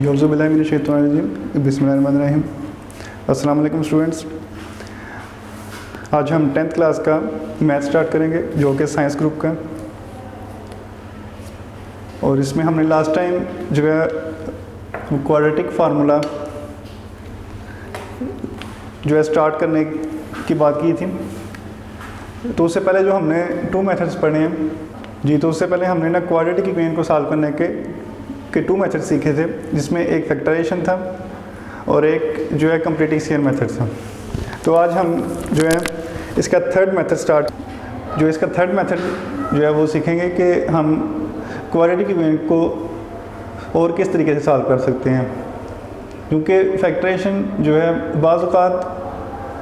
बिस्मिल्लाहिर्रहमानिर्रहीम। अस्सलाम वालेकुम स्टूडेंट्स। आज हम 10th क्लास का मैथ स्टार्ट करेंगे जो कि साइंस ग्रुप का, और इसमें हमने लास्ट टाइम जो है क्वाड्रेटिक फार्मूला जो है स्टार्ट करने की बात की थी। तो उससे पहले जो हमने 2 मेथड्स पढ़े हैं जी, तो उससे पहले हमने ना क्वाड्रेटिक इक्वेशन को सॉल्व करने के 2 मेथड सीखे थे, जिसमें एक फैक्टराइजेशन था और एक जो है कंप्लीटिंग स्क्वायर मेथड था। तो आज हम जो है इसका थर्ड मेथड जो है वो सीखेंगे कि हम क्वाड्रेटिक इक्वेशन को और किस तरीके से सॉल्व कर सकते हैं, क्योंकि फैक्टराइजेशन जो है बाज़ औक़ात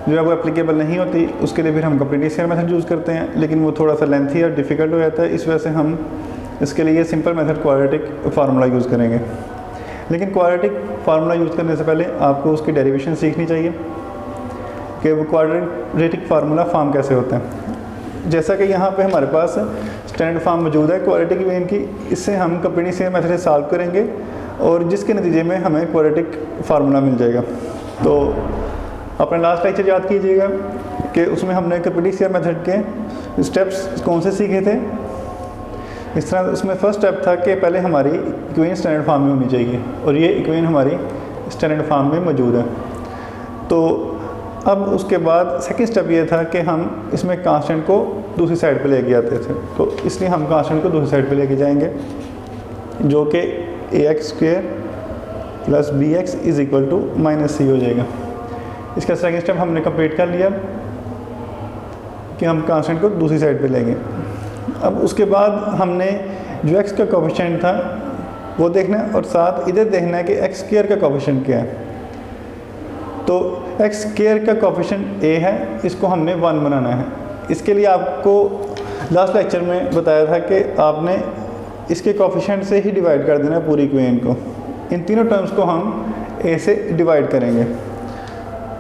जो है वो एप्लीकेबल नहीं होती। उसके लिए फिर हम कंप्लीटिंग स्क्वायर मेथड यूज़ करते हैं, लेकिन वो थोड़ा सा लेंथी और डिफ़िकल्ट हो जाता है। इस वजह से हम इसके लिए simple method quadratic formula use करेंगे। लेकिन क्वाड्रेटिक फार्मूला यूज़ करने से पहले आपको उसकी डेरिवेशन सीखनी चाहिए कि वो क्वाड्रेटिक फार्मूला फॉर्म कैसे होता है। जैसा कि यहाँ पे हमारे पास स्टैंडर्ड फॉर्म मौजूद है क्वाड्रेटिक इक्वेशन की, इससे हम कंप्लीटिंग स्क्वायर मेथड से सॉल्व करेंगे और जिसके नतीजे में हमें क्वाड्रेटिक फार्मूला मिल जाएगा। तो अपना लास्ट लेक्चर याद कीजिएगा कि उसमें हमने कंप्लीटिंग स्क्वायर मेथड के स्टेप्स कौन से सीखे थे। इस तरह उसमें फर्स्ट स्टेप था कि पहले हमारी इक्वेशन स्टैंडर्ड फॉर्म में होनी चाहिए, और ये इक्वेशन हमारी स्टैंडर्ड फॉर्म में मौजूद है। तो अब उसके बाद सेकंड स्टेप ये था कि हम इसमें कांस्टेंट को दूसरी साइड पे लेके आते थे। तो इसलिए हम कांस्टेंट को दूसरी साइड पे लेके जाएंगे, जो कि ax² + bx = -c हो जाएगा। इसका सेकंड स्टेप हमने कंप्लीट कर लिया कि हम कांस्टेंट को दूसरी साइड पे लेंगे। अब उसके बाद हमने जो x का कोएफिशिएंट था वो देखना है, और साथ इधर देखना है कि x² का कोएफिशिएंट क्या है। तो x² का कोएफिशिएंट a है, इसको हमने 1 बनाना है। इसके लिए आपको लास्ट लेक्चर में बताया था कि आपने इसके कोएफिशिएंट से ही डिवाइड कर देना है पूरी इक्वेशन को। इन तीनों टर्म्स को हम a से डिवाइड करेंगे,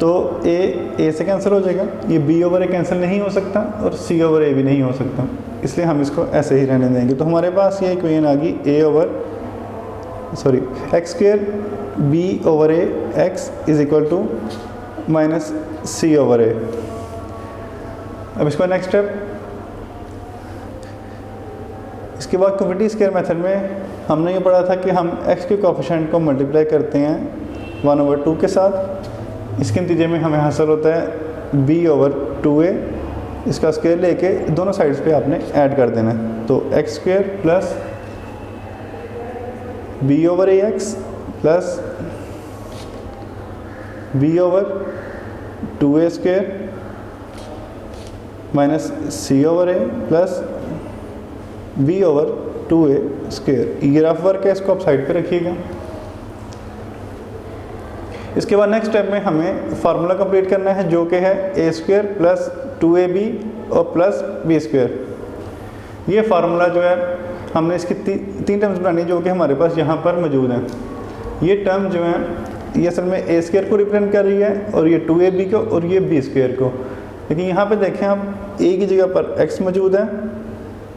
तो a से कैंसिल हो जाएगा, ये b/a कैंसिल नहीं हो सकता और c/a भी नहीं हो सकता, इसलिए हम इसको ऐसे ही रहने देंगे। तो हमारे पास ये इक्वेशन आ गई x² b/a x = -c/a। अब इसका नेक्स्ट स्टेप, इसके बाद कंप्लीटिंग स्क्वायर मेथड में हमने ये पढ़ा था कि हम x के कोएफिशिएंट को मल्टीप्लाई करते हैं 1/2 के साथ। इसके नतीजे में हमें हासिल होता है b/2a। इसका स्क्वायर लेके दोनों साइड्स पे आपने ऐड कर देना है। तो x² + b/ax + b/2a² -c/a + b/2a²। ये रफ वर्क है, इसको आप साइड पे रखिएगा। इसके बाद नेक्स्ट स्टेप में हमें फार्मूला कंप्लीट करना है, जो कि है a² + 2ab और +b²। ये फार्मूला जो है हमने इसकी तीन टर्म्स बनानी जो कि हमारे पास यहाँ पर मौजूद हैं। ये टर्म जो है ये असल में a² को रिप्रेजेंट कर रही है, और ये 2ab को, और ये b² को। लेकिन यहाँ पे देखें आप a की जगह पर x मौजूद है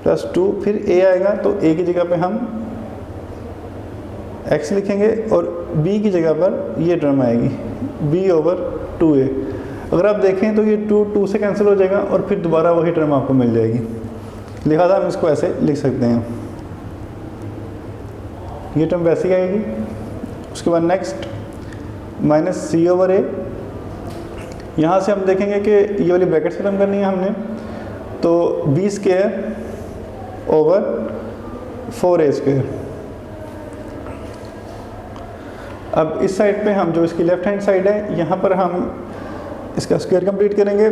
+2, फिर a आएगा, तो a की जगह पे हम x लिखेंगे और b की जगह पर ये टर्म आएगी b/2a। अगर आप देखें तो ये 2 से कैंसिल हो जाएगा और फिर दोबारा वही टर्म आपको मिल जाएगी, लिहाजा हम इसको ऐसे लिख सकते हैं। ये टर्म वैसे ही आएगी। उसके बाद नेक्स्ट -c/a। यहाँ से हम देखेंगे कि ये वाली ब्रैकेट खत्म करनी है हमने, तो b²/4a²। अब इस साइड पे हम जो इसकी लेफ्ट हैंड साइड है, यहाँ पर हम इसका स्क्वायर कंप्लीट करेंगे,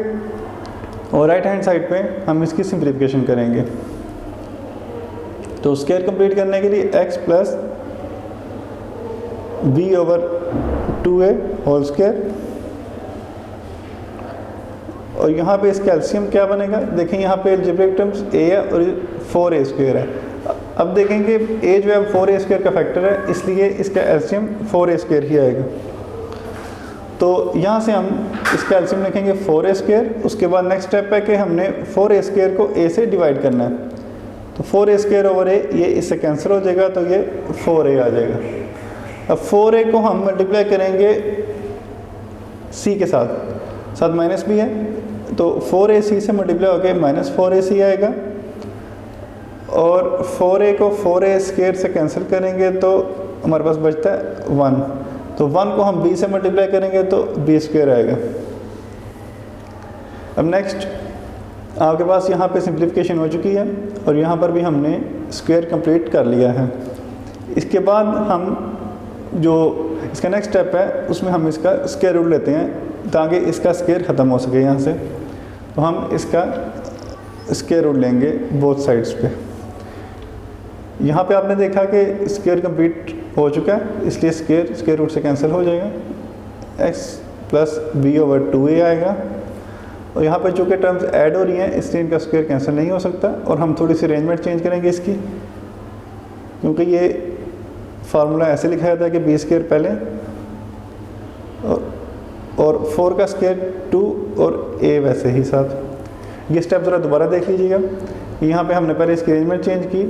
और राइट हैंड साइड पे हम इसकी सिंप्लीफिकेशन करेंगे। तो स्क्वायर कंप्लीट करने के लिए x + b/2a² और यहाँ पे इसका एलसीएम क्या बनेगा, देखें यहाँ पे अलजेब्रिक टर्म्स a है और 4a² है। अब देखेंगे a जो है 4a² का फैक्टर है, इसलिए इसका एलसीएम 4a² ही आएगा। तो यहाँ से हम इसका एलसीएम लिखेंगे 4a²। उसके बाद नेक्स्ट स्टेप है कि हमने 4a² को a से डिवाइड करना है। तो 4a² / a ये इससे कैंसिल हो जाएगा, तो ये 4a आ जाएगा। अब 4a को हम मल्टीप्लाई करेंगे c के साथ माइनस भी है, तो 4ac से मल्टीप्लाई होकर माइनस 4ac आएगा, और 4a को 4a स्क्वायर से कैंसिल करेंगे तो हमारे पास बचता है 1, तो 1 को हम b से मल्टीप्लाई करेंगे तो b स्क्वायर आएगा। अब नेक्स्ट आपके पास यहाँ पे सिंप्लीफिकेशन हो चुकी है और यहाँ पर भी हमने स्क्वायर कंप्लीट कर लिया है। इसके बाद हम जो इसका नेक्स्ट स्टेप है उसमें हम इसका स्क्वायर रूट लेते हैं ताकि इसका स्क्वायर ख़त्म हो सके यहाँ से, तो हम इसका स्क्वायर रूट लेंगे बोथ साइड्स पे। यहाँ पे आपने देखा कि स्क्वायर कंप्लीट हो चुका है, इसलिए स्क्वायर रूट से कैंसिल हो जाएगा, x plus b over 2a आएगा, और यहाँ पे चूँकि टर्म्स ऐड हो रही हैं इसलिए इनका स्क्वायर कैंसिल नहीं हो सकता, और हम थोड़ी सी अरेंजमेंट चेंज करेंगे इसकी, क्योंकि ये फार्मूला ऐसे लिखा जाता है कि बी स्क्वायर पहले और 4 का स्क्वायर 2 और a वैसे ही साथ। ये स्टेप ज़रा दोबारा देख लीजिएगा। यहाँ पे हमने पहले इसकी अरेंजमेंट चेंज की,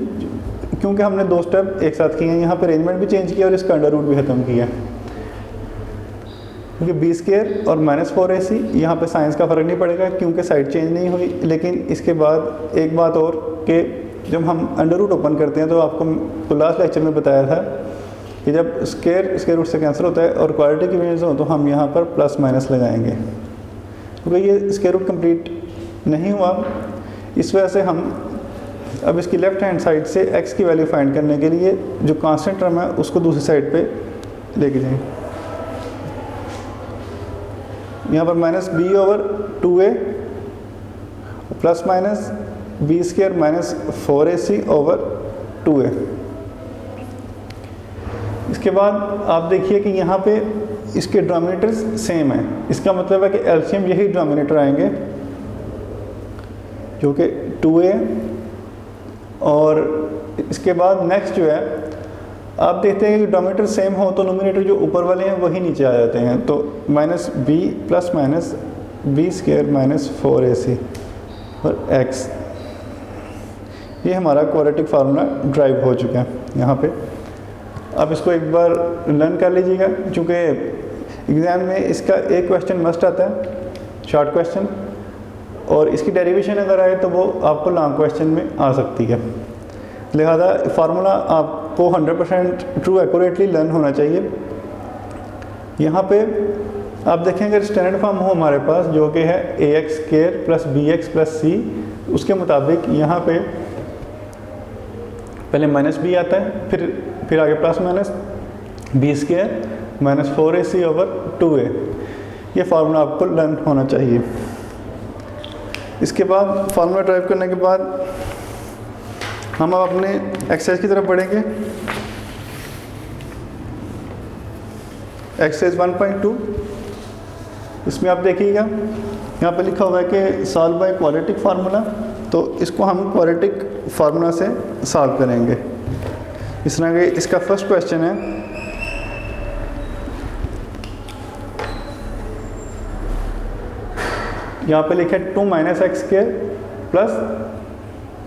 क्योंकि हमने 2 स्टेप एक साथ किए हैं, यहाँ पे अरेंजमेंट भी चेंज किया और इसका अंडर रूट भी ख़त्म किया, क्योंकि बी स्क्वायर और माइनस 4ac यहाँ पे साइंस का फ़र्क नहीं पड़ेगा क्योंकि साइड चेंज नहीं हुई। लेकिन इसके बाद एक बात और कि जब हम अंडर रूट ओपन करते हैं तो आपको लास्ट लेक्चर में बताया था कि जब स्क्वायर रूट से कैंसिल होता है और क्वाड्रेटिक इक्वेशंस हो तो हम यहाँ पर प्लस माइनस लगाएंगे, क्योंकि ये स्क्वायर रूट कंप्लीट नहीं हुआ। इस वजह से हम अब इसकी लेफ्ट हैंड साइड से x की वैल्यू फाइंड करने के लिए जो कांस्टेंट टर्म है उसको दूसरी साइड पे लेके जाएंगे। यहाँ पर minus b over 2a plus minus b square minus 4ac over 2a। इसके बाद आप देखिए कि यहाँ पे इसके डिनोमिनेटर्स सेम है, इसका मतलब है कि एलसीएम यही डिनोमिनेटर आएंगे जो कि 2a, और इसके बाद नेक्स्ट जो है आप देखते हैं कि डिनोमिनेटर सेम हो तो नोमिनेटर जो ऊपर वाले हैं वही नीचे आ जाते हैं, तो minus b plus minus b square minus 4ac और x, ये हमारा क्वाड्रेटिक फार्मूला ड्राइव हो चुका है यहाँ पे। अब इसको एक बार लर्न कर लीजिएगा, क्योंकि एग्ज़ाम में इसका एक क्वेश्चन मस्ट आता है, शॉर्ट क्वेश्चन, और इसकी डेरिवेशन अगर आए तो वो आपको लॉन्ग क्वेश्चन में आ सकती है। लिहाजा फार्मूला आपको 100% ट्रू एक्यूरेटली लर्न होना चाहिए। यहाँ पे आप देखें अगर स्टैंडर्ड फॉर्म हो हमारे पास जो कि है ax square plus bx plus c, उसके मुताबिक यहाँ पे पहले माइनस बी आता है, फिर आगे plus minus b square minus 4ac over 2a। ये फार्मूला आपको लर्न होना चाहिए। इसके बाद फार्मूला ड्राइव करने के बाद हम अब अपने एक्सरसाइज की तरफ बढ़ेंगे। एक्सरसाइज 1.2, इसमें आप देखिएगा यहाँ पे लिखा हुआ है कि सॉल्व बाय क्वाड्रेटिक फार्मूला, तो इसको हम क्वाड्रेटिक फार्मूला से सॉल्व करेंगे। इस तरह के इसका फर्स्ट क्वेश्चन है, यहाँ पे लिखा है 2 minus x square plus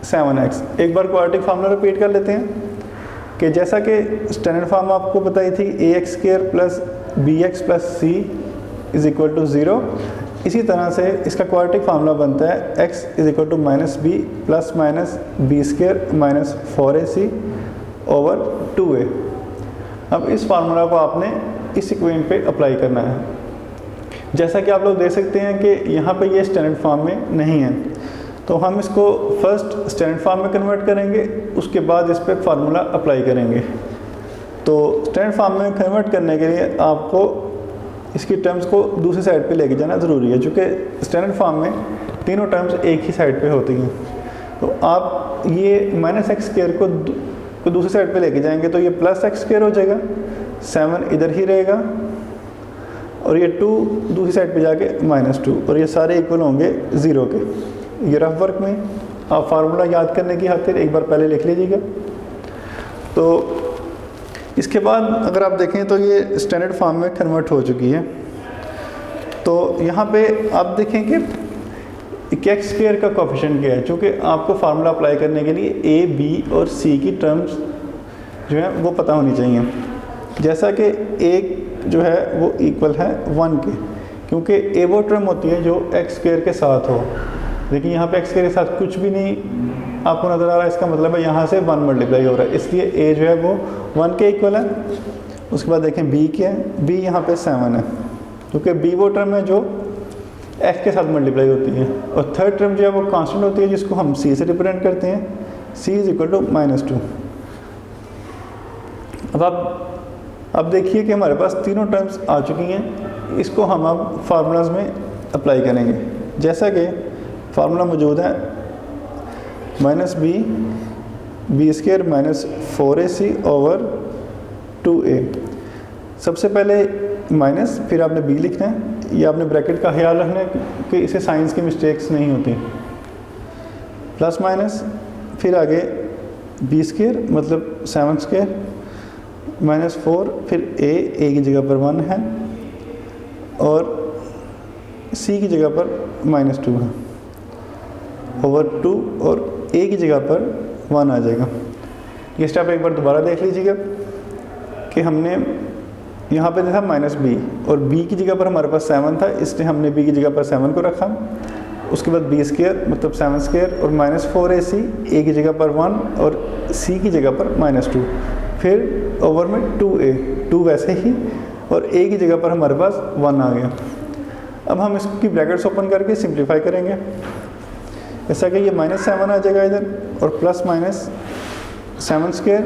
7x। एक बार क्वाड्रेटिक फार्मूला रिपीट कर लेते हैं कि जैसा कि स्टैंडर्ड फॉर्म आपको बताई थी ax square plus bx plus c is equal to 0, इसी तरह से इसका क्वाड्रेटिक फार्मूला बनता है x is equal to minus b plus minus b square minus 4ac over 2a। अब इस फार्मूला को आपने इस इक्वेशन पे अप्लाई करना है। जैसा कि आप लोग देख सकते हैं कि यहाँ पे ये स्टैंडर्ड फॉर्म में नहीं है, तो हम इसको फर्स्ट स्टैंडर्ड फॉर्म में कन्वर्ट करेंगे, उसके बाद इस पर फार्मूला अप्लाई करेंगे। तो स्टैंडर्ड फॉर्म में कन्वर्ट करने के लिए आपको इसकी टर्म्स को दूसरी साइड पे लेके जाना ज़रूरी है, क्योंकि स्टैंडर्ड फॉर्म में तीनों टर्म्स एक ही साइड पे होती हैं। तो आप ये माइनस एक्स स्क्वायर को दूसरी साइड पे लेके जाएंगे तो ये प्लस एक्स स्क्वायर हो जाएगा, 7 इधर ही रहेगा, और ये 2 दूसरी साइड पे जाके -2, और ये सारे इक्वल होंगे 0 के। ये रफ वर्क में आप फार्मूला याद करने की खातिर एक बार पहले लिख लीजिएगा। तो इसके बाद अगर आप देखें तो ये स्टैंडर्ड फॉर्म में कन्वर्ट हो चुकी है। तो यहाँ पे आप देखें कि एक्स स्क्वायर का कोफिशिएंट क्या है, चूँकि आपको फार्मूला अप्लाई करने के लिए a, b और c की टर्म्स जो है वो पता होनी चाहिए। जैसा कि एक जो है वो इक्वल है 1 के, क्योंकि ए वो टर्म होती है जो एक्स स्क्वायर के साथ हो, लेकिन यहाँ पे एक्स स्क्वायर के साथ कुछ भी नहीं आपको नज़र आ रहा है, इसका मतलब है यहाँ से 1 मल्टीप्लाई हो रहा है, इसलिए ए जो है वो 1 के इक्वल है। उसके बाद देखें बी क्या है, बी यहाँ पे 7 है, क्योंकि बी वो टर्म है जो एक्स के साथ मल्टीप्लाई होती है, और थर्ड टर्म जो है वो कांस्टेंट होती है जिसको हम सी से रिप्रेजेंट करते हैं, सी इज इक्वल टू -2। अब देखिए कि हमारे पास तीनों टर्म्स आ चुकी हैं, इसको हम अब फार्मूलाज में अप्लाई करेंगे। जैसा कि फार्मूला मौजूद है -b² - 4ac ओवर 2a। सबसे पहले माइनस, फिर आपने b लिखना है, ये आपने ब्रैकेट का ख्याल रखना है कि इसे साइंस की मिस्टेक्स नहीं होती, प्लस माइनस, फिर आगे b² मतलब 7² -4, फिर a की जगह पर 1 है और c की जगह पर -2 है ओवर 2, और a की जगह पर 1 आ जाएगा। ये स्टेप एक बार दोबारा देख लीजिएगा कि हमने यहाँ पे देखा -b, और b की जगह पर हमारे पास 7 था, इसलिए हमने b की जगह पर 7 को रखा। उसके बाद b² मतलब 7² और -4ac, a की जगह पर 1 और c की जगह पर -2, फिर ओवर में 2a, 2 वैसे ही, और a की जगह पर हमारे पास 1 आ गया। अब हम इसकी ब्रैकेट्स ओपन करके सिंप्लीफाई करेंगे, जैसा कि ये -7 आ जाएगा इधर, और प्लस माइनस 7²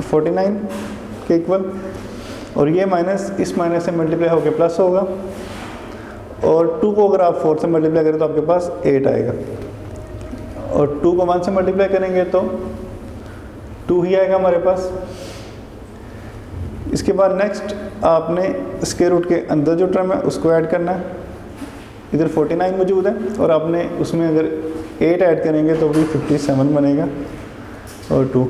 49 के इक्वल, और ये माइनस इस माइनस से मल्टीप्लाई होकर प्लस होगा, और 2 को अगर आप 4 से मल्टीप्लाई करें तो आपके पास 8 आएगा, और 2 को 1 से मल्टीप्लाई करेंगे तो 2 ही आएगा हमारे पास। इसके बाद नेक्स्ट आपने स्क्वायर रूट के अंदर जो टर्म है उसको ऐड करना है। इधर 49 मौजूद है, और आपने उसमें अगर 8 ऐड करेंगे तो भी 57 बनेगा, और 2,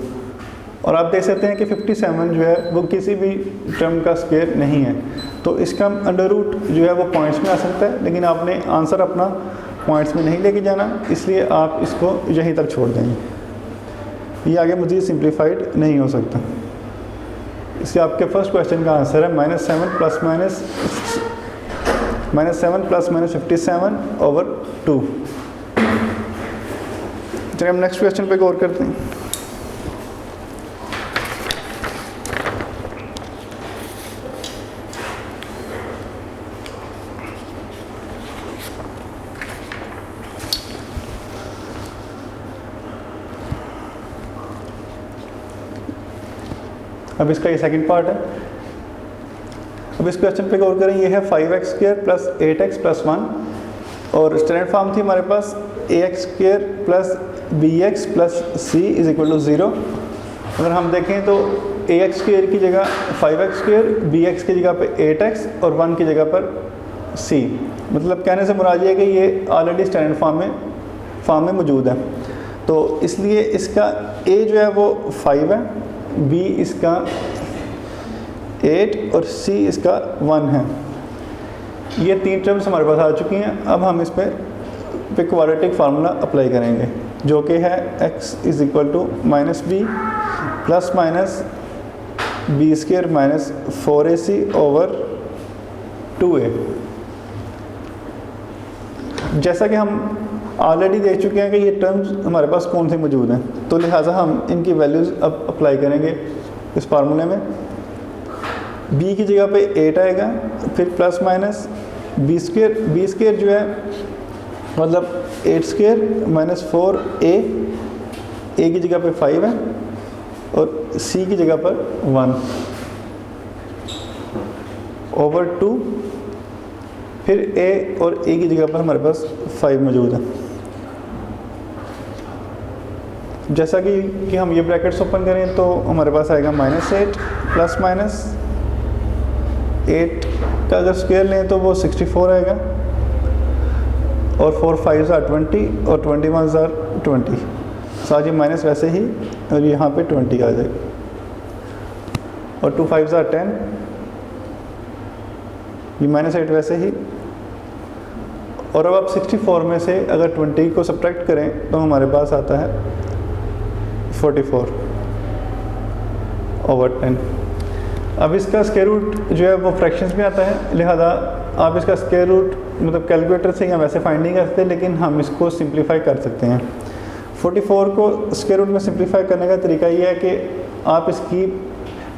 और आप देख सकते हैं कि 57 जो है वो किसी भी टर्म का स्क्वायर नहीं है, तो इसका अंडर रूट जो है वो पॉइंट्स में आ सकता है, लेकिन आपने आंसर अपना पॉइंट्स में नहीं लेके जाना, इसलिए आप इसको यहीं तक छोड़ देंगे, ये आगे मज़ीद सिंप्लीफाइड नहीं हो सकता। इसलिए आपके फर्स्ट क्वेश्चन का आंसर है -7 ± 57 ओवर 2। चलिए हम नेक्स्ट क्वेश्चन पे गौर करते हैं। अब इसका ये सेकंड पार्ट है। अब इस क्वेश्चन पे गौर करें, ये है 5x² + 8x + 1, और स्टैंडर्ड फॉर्म थी हमारे पास ax² + bx + c = 0। अगर हम देखें तो ax² की जगह 5x², bx की जगह पे 8x और 1 की जगह पर c, मतलब कहने से मुराद ये है कि ये ऑलरेडी स्टैंडर्ड फॉर्म में मौजूद है, तो इसलिए इसका a जो है वो 5 है, b इसका 8 और c इसका 1 है। ये 3 टर्म्स हमारे पास आ चुकी हैं। अब हम इस पर क्वाड्रेटिक फार्मूला अप्लाई करेंगे, जो कि है x = -b plus minus b² - 4ac over 2a। जैसा कि हम ऑलरेडी देख चुके हैं कि ये टर्म्स हमारे पास कौन से मौजूद हैं, तो लिहाजा हम इनकी वैल्यूज़ अब अप्लाई करेंगे इस फार्मूले में। b की जगह पे 8 आएगा, फिर प्लस माइनस b² जो है मतलब 8² - 4a, a की जगह पे 5 है और c की जगह पर 1 ओवर 2, फिर a और a की जगह पर हमारे पास 5 मौजूद है। जैसा कि हम ये ब्रैकेट्स ओपन करें तो हमारे पास आएगा -8 प्लस माइनस 8 का अगर स्क्वायर लें तो वो 64 आएगा, और 4 5 are 20 और 21 are 20, साथ ही माइनस वैसे ही, और यहाँ पे 20 आ जाएगा, और 2 5 are 10, ये -8 वैसे ही, और अब आप 64 में से अगर 20 को सब्ट्रैक्ट करें तो हमारे पास आता है 44 ओवर 10। अब इसका स्क्वायर रूट जो है वो फ्रैक्शंस में आता है, लिहाजा आप इसका स्क्वायर रूट मतलब कैलकुलेटर से या वैसे फाइंड नहीं कर सकते, लेकिन हम इसको सिंप्लीफाई कर सकते हैं। 44 को स्क्वायर रूट में सिंप्लीफाई करने का तरीका ये है कि आप इसकी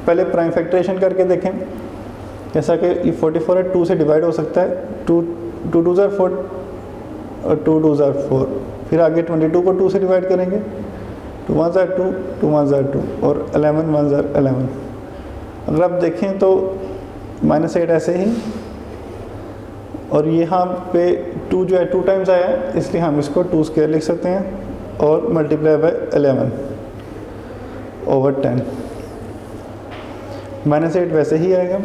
पहले प्राइम फैक्टराइजेशन करके देखें। जैसा कि ये 44 है, 2 से डिवाइड हो सकता है, 2 2 ज़ार 4 और 2 2 ज़ार 4। फिर आगे 22 को 2 से डिवाइड करेंगे, 2 1 ज़ार 2, 2 1 ज़ार 2 और 11 1 ज़ार 11। अगर आप देखें तो -8 ऐसे ही, और यहाँ पे 2 जो है 2 टाइम्स आया है, इसलिए हम इसको 2 स्क्वायर लिख सकते हैं और मल्टीप्लाई बाय 11 ओवर 10। -8 वैसे ही आएगा,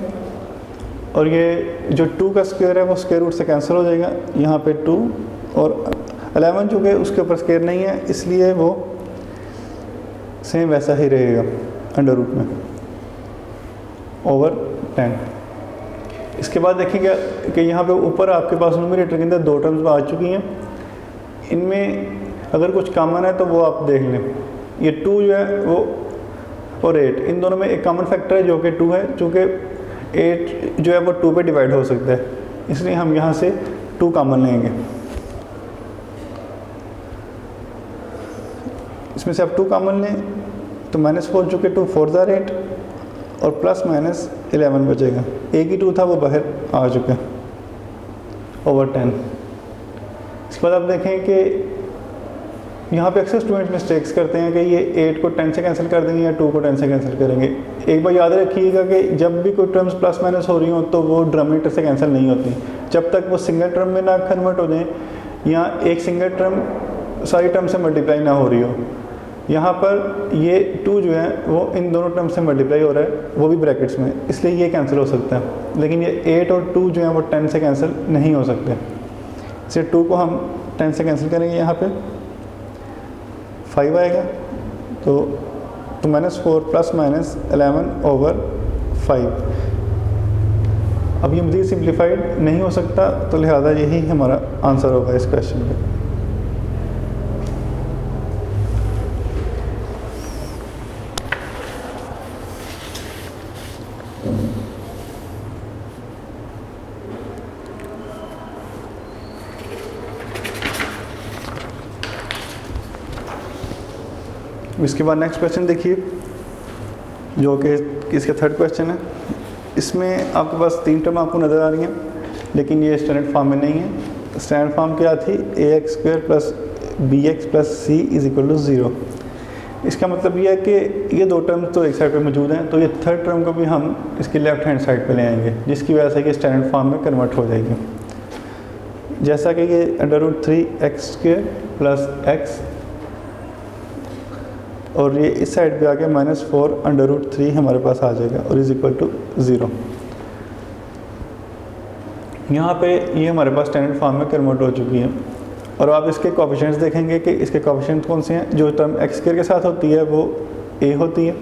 और ये जो 2 का स्क्वायर है वो स्क्वायर रूट से कैंसिल हो जाएगा। यहाँ पे 2 और 11 चूँकि उसके ऊपर स्क्वायर नहीं है, इसलिए वो सेम वैसा ही रहेगा अंडर रूट में ओवर 10। इसके बाद देखेंगे कि यहाँ पे ऊपर आपके पास न्यूमरेटर के अंदर 2 टर्म्स आ चुकी हैं। इनमें अगर कुछ कॉमन है तो वो आप देख लें। ये 2 जो है वो और 8, इन दोनों में एक कॉमन फैक्टर है जो कि 2 है, चूँकि 8 जो है वो 2 पे डिवाइड हो सकता है, इसलिए हम यहाँ से 2 कॉमन लेंगे। इसमें से आप 2 कॉमन लें तो -4 चूँकि 2 4 ज़ार 8 और प्लस माइनस 11 बचेगा। एक ही 2 था वो बाहर आ चुका है ओवर 10। इसके बाद आप देखें कि यहाँ पे अक्सर स्टूडेंट मिस्टेक्स करते हैं कि ये 8 को 10 से कैंसिल कर देंगे या 2 को 10 से कैंसिल करेंगे। एक बार याद रखिएगा कि जब भी कोई टर्म्स प्लस माइनस हो रही हो तो वो डिनोमिनेटर से कैंसिल नहीं होती, जब तक वो सिंगल टर्म में ना कन्वर्ट हो जाए या एक सिंगल टर्म सारी टर्म से मल्टीप्लाई ना हो रही हो। यहाँ पर ये 2 जो है वो इन दोनों टर्म से मल्टीप्लाई हो रहा है, वो भी ब्रैकेट्स में, इसलिए ये कैंसिल हो सकता है। लेकिन ये 8 और 2 जो है वो 10 से कैंसिल नहीं हो सकते, इसलिए 2 को हम 10 से कैंसिल करेंगे। यहाँ पे 5 आएगा, तो -4 प्लस माइनस 11 ओवर 5। अब ये मज़ीद सिंप्लीफाइड नहीं हो सकता, तो लिहाजा यही हमारा आंसर होगा इस क्वेश्चन पे। इसके बाद नेक्स्ट क्वेश्चन देखिए, जो कि इसका थर्ड क्वेश्चन है। इसमें आपके पास 3 टर्म आपको नज़र आ रही हैं, लेकिन ये स्टैंडर्ड फॉर्म में नहीं है। स्टैंडर्ड फॉर्म क्या थी? ax² plus bx plus c is equal to 0। इसका मतलब ये है कि ये 2 टर्म तो एक साइड पे मौजूद हैं, तो ये थर्ड टर्म को भी हम इसकी लेफ्ट हैंड साइड पे ले आएंगे, जिसकी वजह से कि स्टैंडर्ड फॉर्म में कन्वर्ट हो जाएगी। जैसा कि ये √3x² प्लस x, और ये इस साइड पे आके -4 √3 हमारे पास आ जाएगा और इज इक्वल टू 0। यहाँ पे ये हमारे पास स्टैंडर्ड फॉर्म में कन्वर्ट हो चुकी है। और आप इसके कोएफिशिएंट्स देखेंगे कि इसके कोएफिशिएंट कौन से हैं। जो टर्म x² के साथ होती है वो a होती है,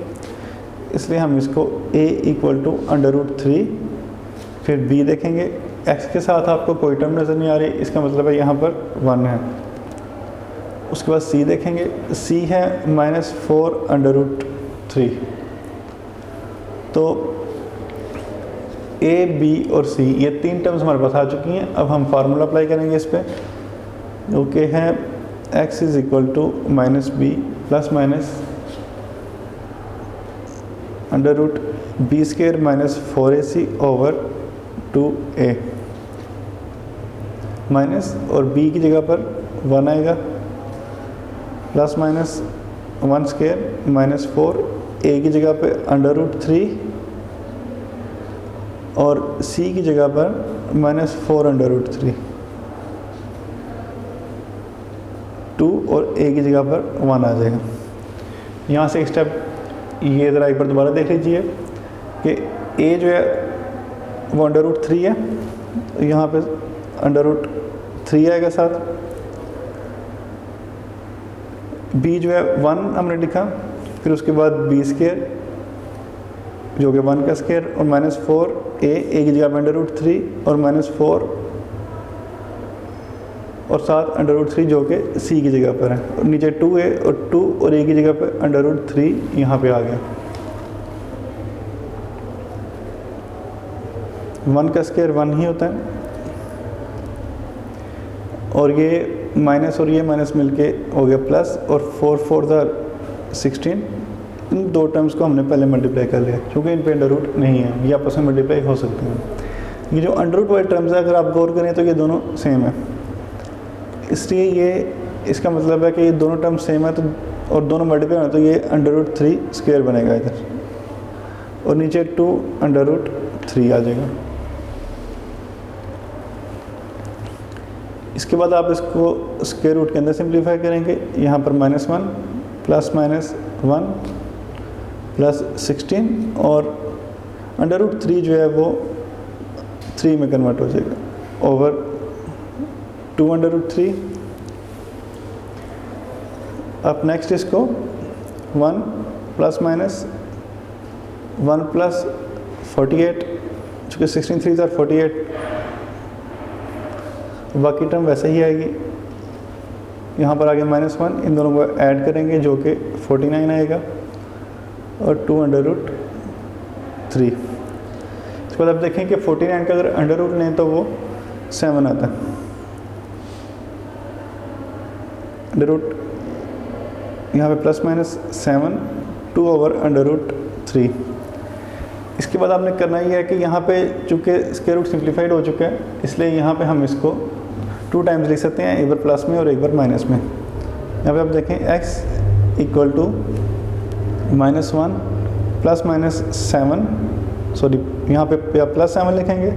इसलिए हम इसको a इक्वल टू √3, फिर b देखेंगे, x के साथ आपको कोई टर्म नज़र नहीं आ रही, इसका मतलब है यहाँ पर 1 है। उसके बाद c देखेंगे, c है -4 √3। तो a, b और c ये 3 टर्म्स हमारे पास आ चुकी हैं। अब हम फार्मूला अप्लाई करेंगे इस पर, जो कि है x is equal to -b plus minus √b² -4ac over 2a, minus और b की जगह पर 1 आएगा, प्लस माइनस 1² -4, a की जगह पे √3 और c की जगह पर -4 √3, 2 और a की जगह पर 1 आ जाएगा। यहाँ से एक स्टेप ये ज़रा एक बार दोबारा देख लीजिए कि a जो है वो √3 है, यहाँ पे √3 आएगा साथ। b जो है 1 हमने लिखा, फिर उसके बाद b² जो कि 1 का स्क्वायर और -4a की जगह पर √3 और -4 और साथ √3 जो कि c की जगह पर है, और नीचे 2a और 2 और a की जगह पर √3 यहाँ पे आ गया। 1 का स्क्वायर 1 ही होता है, और ये माइनस और ये माइनस मिलके हो गया प्लस, और 4 4 16। इन दो टर्म्स को हमने पहले मल्टीप्लाई कर लिया क्योंकि इन पे अंडर रूट नहीं है, ये आपस में मल्टीप्लाई हो सकते हैं। ये जो अंडर रूट वाले टर्म्स है अगर आप गौर करें तो ये दोनों सेम है, इसलिए ये इसका मतलब है कि ये दोनों टर्म सेम है तो और दोनों मल्टीप्लाई होना, तो ये अंडर रूट 3 स्क्वायर बनेगा इधर, और नीचे 2 अंडर रूट 3 आ जाएगा। इसके बाद आप इसको स्क्वायर रूट के अंदर सिंप्लीफाई करेंगे, यहाँ पर -1 प्लस -1 प्लस 16, और अंडर रूट 3 जो है वो 3 में कन्वर्ट हो जाएगा ओवर 2 अंडर रूट 3। अब नेक्स्ट इसको 1 प्लस माइनस 1 प्लस 48, चूँकि 16 3 are 48, बाकी टर्म वैसे ही आएगी। यहाँ पर आगे -1, इन दोनों को ऐड करेंगे जो कि 49 आएगा, और 2 अंडर रूट 3। इसके बाद आप देखें कि 49 का अगर अंडर रूट लें तो वो 7 आता है। अंडर रूट यहाँ पे plus minus 7 2 over under root 3। इसके बाद आपने करना ही है कि यहाँ पे चूँकि स्क्वायर रूट सिंप्लीफाइड हो चुका है, इसलिए यहाँ पे हम इसको 2 टाइम्स लिख सकते हैं, एक बार प्लस में और एक बार माइनस में। यहाँ पे आप देखें x equal to -1 plus minus 7, sorry यहाँ पे आप प्लस 7 लिखेंगे,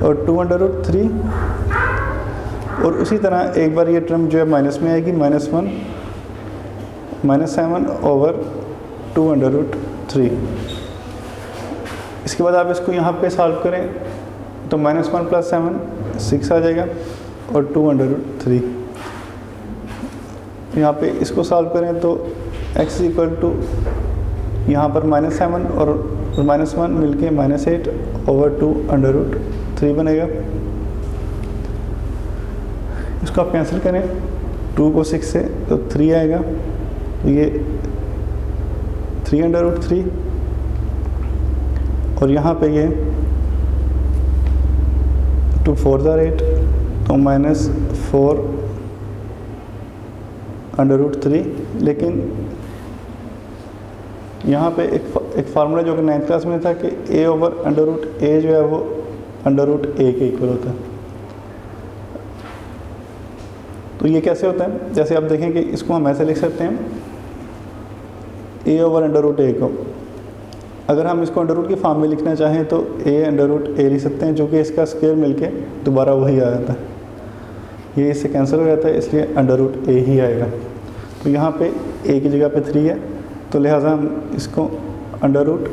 और 2 अंडर रूट 3, और उसी तरह एक बार ये टर्म जो है माइनस में आएगी, -1 -7 ओवर 2 अंडर रूट 3। इसके बाद आप इसको यहाँ पे सॉल्व करें तो -1 प्लस 7 6 आ जाएगा, और 2 अंडर रूट 3। यहाँ पे इसको सॉल्व करें तो x इक्वल टू यहाँ पर -7 और -1 मिलके -8 ओवर 2 अंडर रूट 3 बनेगा। इसको आप कैंसिल करें 2 को 6 से तो 3 आएगा, तो ये 3 अंडर रूट 3, और यहाँ पे ये 2 4 8, तो -4 अंडर रूट 3। लेकिन यहाँ पे एक फार्मूला जो कि 9th क्लास में था कि a over under root a जो है वो अंडर रूट a के इक्वल होता है। तो ये कैसे होता है, जैसे आप देखें कि इसको हम ऐसे लिख सकते हैं, a over under root a को अगर हम इसको अंडर रूट की फॉर्म में लिखना चाहें तो a अंडर रूट a लिख सकते हैं, जो कि इसका स्क्वायर मिलके दोबारा वही आ जाता है, ये इससे कैंसिल हो जाता है, इसलिए अंडर रूट a ही आएगा। तो यहाँ पे a की जगह पे 3 है, तो लिहाजा हम इसको अंडर रूट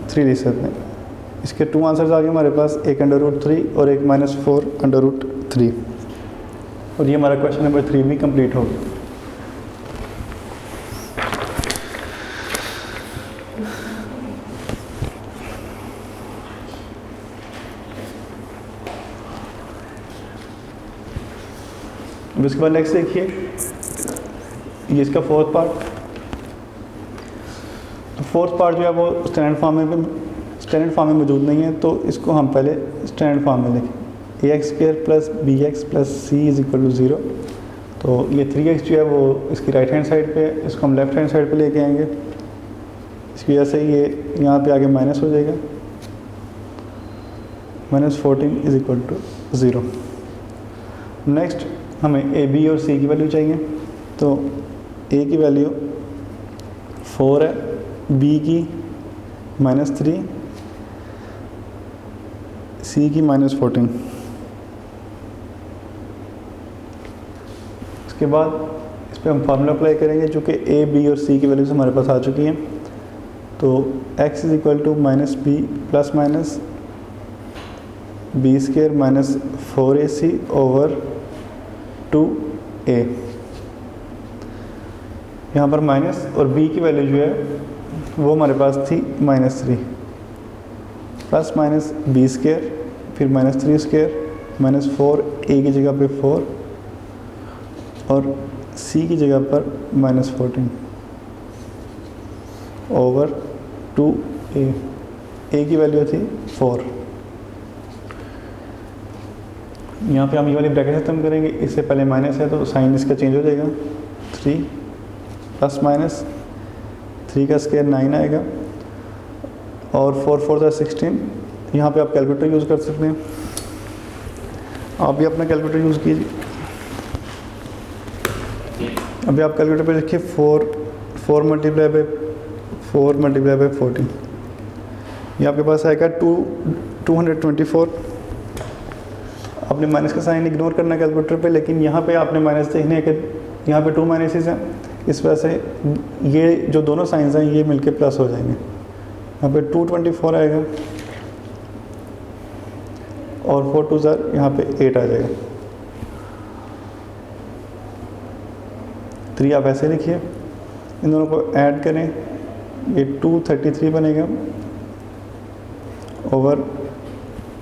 3 लिख सकते हैं। इसके 2 आंसर्स आ गए हमारे पास, एक अंडर रूट 3 और एक -4 अंडर रूट 3, और ये हमारा क्वेश्चन नंबर 3 भी कंप्लीट हो गया। अब इसके बाद नेक्स्ट देखिए, ये इसका फोर्थ पार्ट। तो फोर्थ पार्ट जो है वो स्टैंडर्ड फॉर्म में मौजूद नहीं है, तो इसको हम पहले स्टैंडर्ड फॉर्म में लिखें। a² plus bx plus c is equal to 0। तो ये 3x जो है वो इसकी राइट हैंड साइड पे, इसको हम लेफ्ट हैंड साइड पे लेके आएंगे। इसकी वजह से ये यहाँ पे आगे माइनस हो जाएगा, -14 इज इक्वल टू 0। नेक्स्ट हमें a b और c की वैल्यू चाहिए, तो a की वैल्यू 4 है, b की -3, c की -14। इसके बाद इस पर हम फार्मूला अप्लाई करेंगे, जो कि a b और c की वैल्यूज हमारे पास आ चुकी हैं। तो x is equal to -b plus minus b² minus 4ac over 2a। यहाँ पर माइनस और b की वैल्यू जो है वो हमारे पास थी -3, प्लस माइनस b², फिर -3² -4, a की जगह पे 4 और c की जगह पर -14 ओवर 2a। ए की वैल्यू थी 4। यहाँ पे हम ये वाली ब्रैकेट खत्म करेंगे, इससे पहले माइनस है तो साइन इसका चेंज हो जाएगा, 3 प्लस माइनस 3 का स्क्वायर 9 आएगा और 4 4 जा 16। यहाँ पे आप कैलकुलेटर यूज़ कर सकते हैं, आप भी अपना कैलकुलेटर यूज़ कीजिए। अभी आप कैलकुलेटर पे लिखिए 4 मल्टीप्लाई बाई 14, ये आपके पास आएगा 224। आपने माइनस का साइन इग्नोर करना है कैलकुलेटर पे, लेकिन यहाँ पे आपने माइनस देखने हैं कि यहाँ पे 2 माइनसेस हैं, इस वजह से ये जो दोनों साइंस हैं ये मिलके प्लस हो जाएंगे। यहाँ पे 224 आएगा और 4 2 यहाँ पे 8 आ जाएगा। 3 आप ऐसे लिखिए, इन दोनों को ऐड करें, ये 233 बनेगा ओवर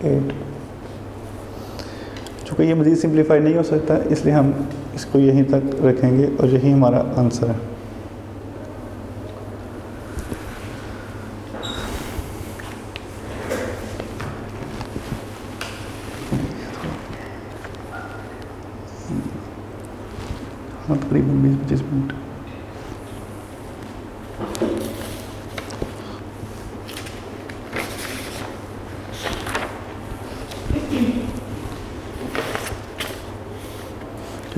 8। चूँकि ये मज़ीद सिंप्लीफाई नहीं हो सकता, इसलिए हम इसको यहीं तक रखेंगे और यही हमारा आंसर है। हाँ, तकरीबन 20-25 मिनट।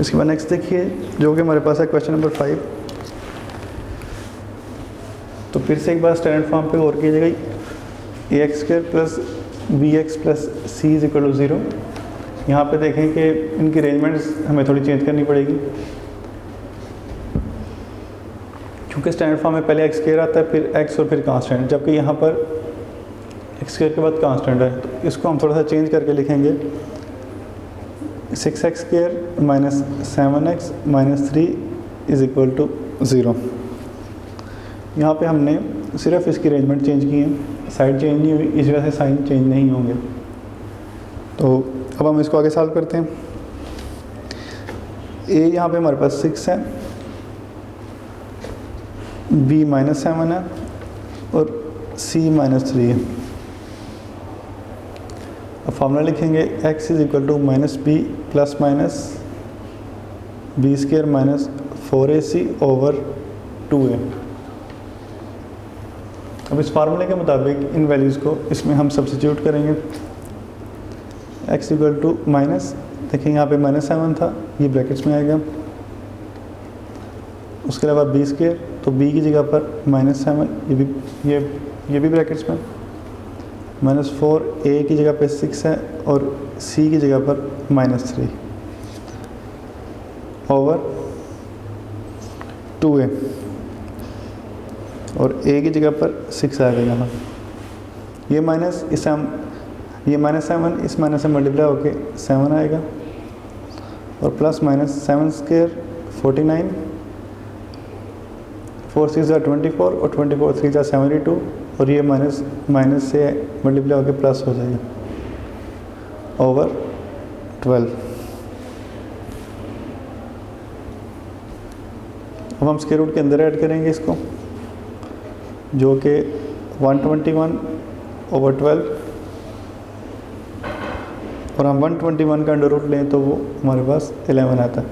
इसके बाद नेक्स्ट देखिए, जो कि हमारे पास है क्वेश्चन नंबर 5। तो फिर से एक बार स्टैंडर्ड फॉर्म पे गौर कीजिएगा, ax² plus bx plus c is equal to 0। यहाँ पे देखें कि इनकी अरेंजमेंट्स हमें थोड़ी चेंज करनी पड़ेगी, क्योंकि स्टैंडर्ड फॉर्म में पहले x² आता है, फिर x और फिर कांस्टेंट, जबकि यहाँ पर x² के बाद कांस्टेंट है। तो इसको हम थोड़ा सा चेंज करके लिखेंगे, 6x² minus 7x minus 3 is equal to 0। यहाँ पे हमने सिर्फ इसकी अरेंजमेंट चेंज की है, साइड चेंज नहीं हुई, इस वजह से साइन चेंज नहीं होंगे। तो अब हम इसको आगे सॉल्व करते हैं। a यहाँ पे हमारे पास 6 है, b माइनस 7 है और c माइनस 3 है। अब फार्मूला लिखेंगे, x is equal to minus b plus minus b² minus 4ac over 2a। अब इस फार्मूले के मुताबिक इन वैल्यूज़ को इसमें हम सब्स्टिट्यूट करेंगे। x इक्वल टू माइनस, देखिए यहाँ पे माइनस 7 था, ये ब्रैकेट्स में आएगा। उसके अलावा b², तो b की जगह पर माइनस 7, ये भी ब्रैकेट्स में, माइनस 4, a की जगह पे 6 है और c की जगह पर माइनस 3 ओवर 2a, और a की जगह पर 6 आएगा यहाँ। ये माइनस, इससे हम ये माइनस 7 इस माइनस से मल्टीप्लाई होके 7 आएगा और प्लस माइनस 7² 49, 4 6 24 और 24 3 72, और ये माइनस से मल्टीप्लाई होकर प्लस हो जाएगा ओवर 12। अब हम स्क्वायर रूट के अंदर ऐड करेंगे इसको, जो कि 121 ओवर 12, और हम 121 का अंडर रूट लें तो वो हमारे पास 11 आता है।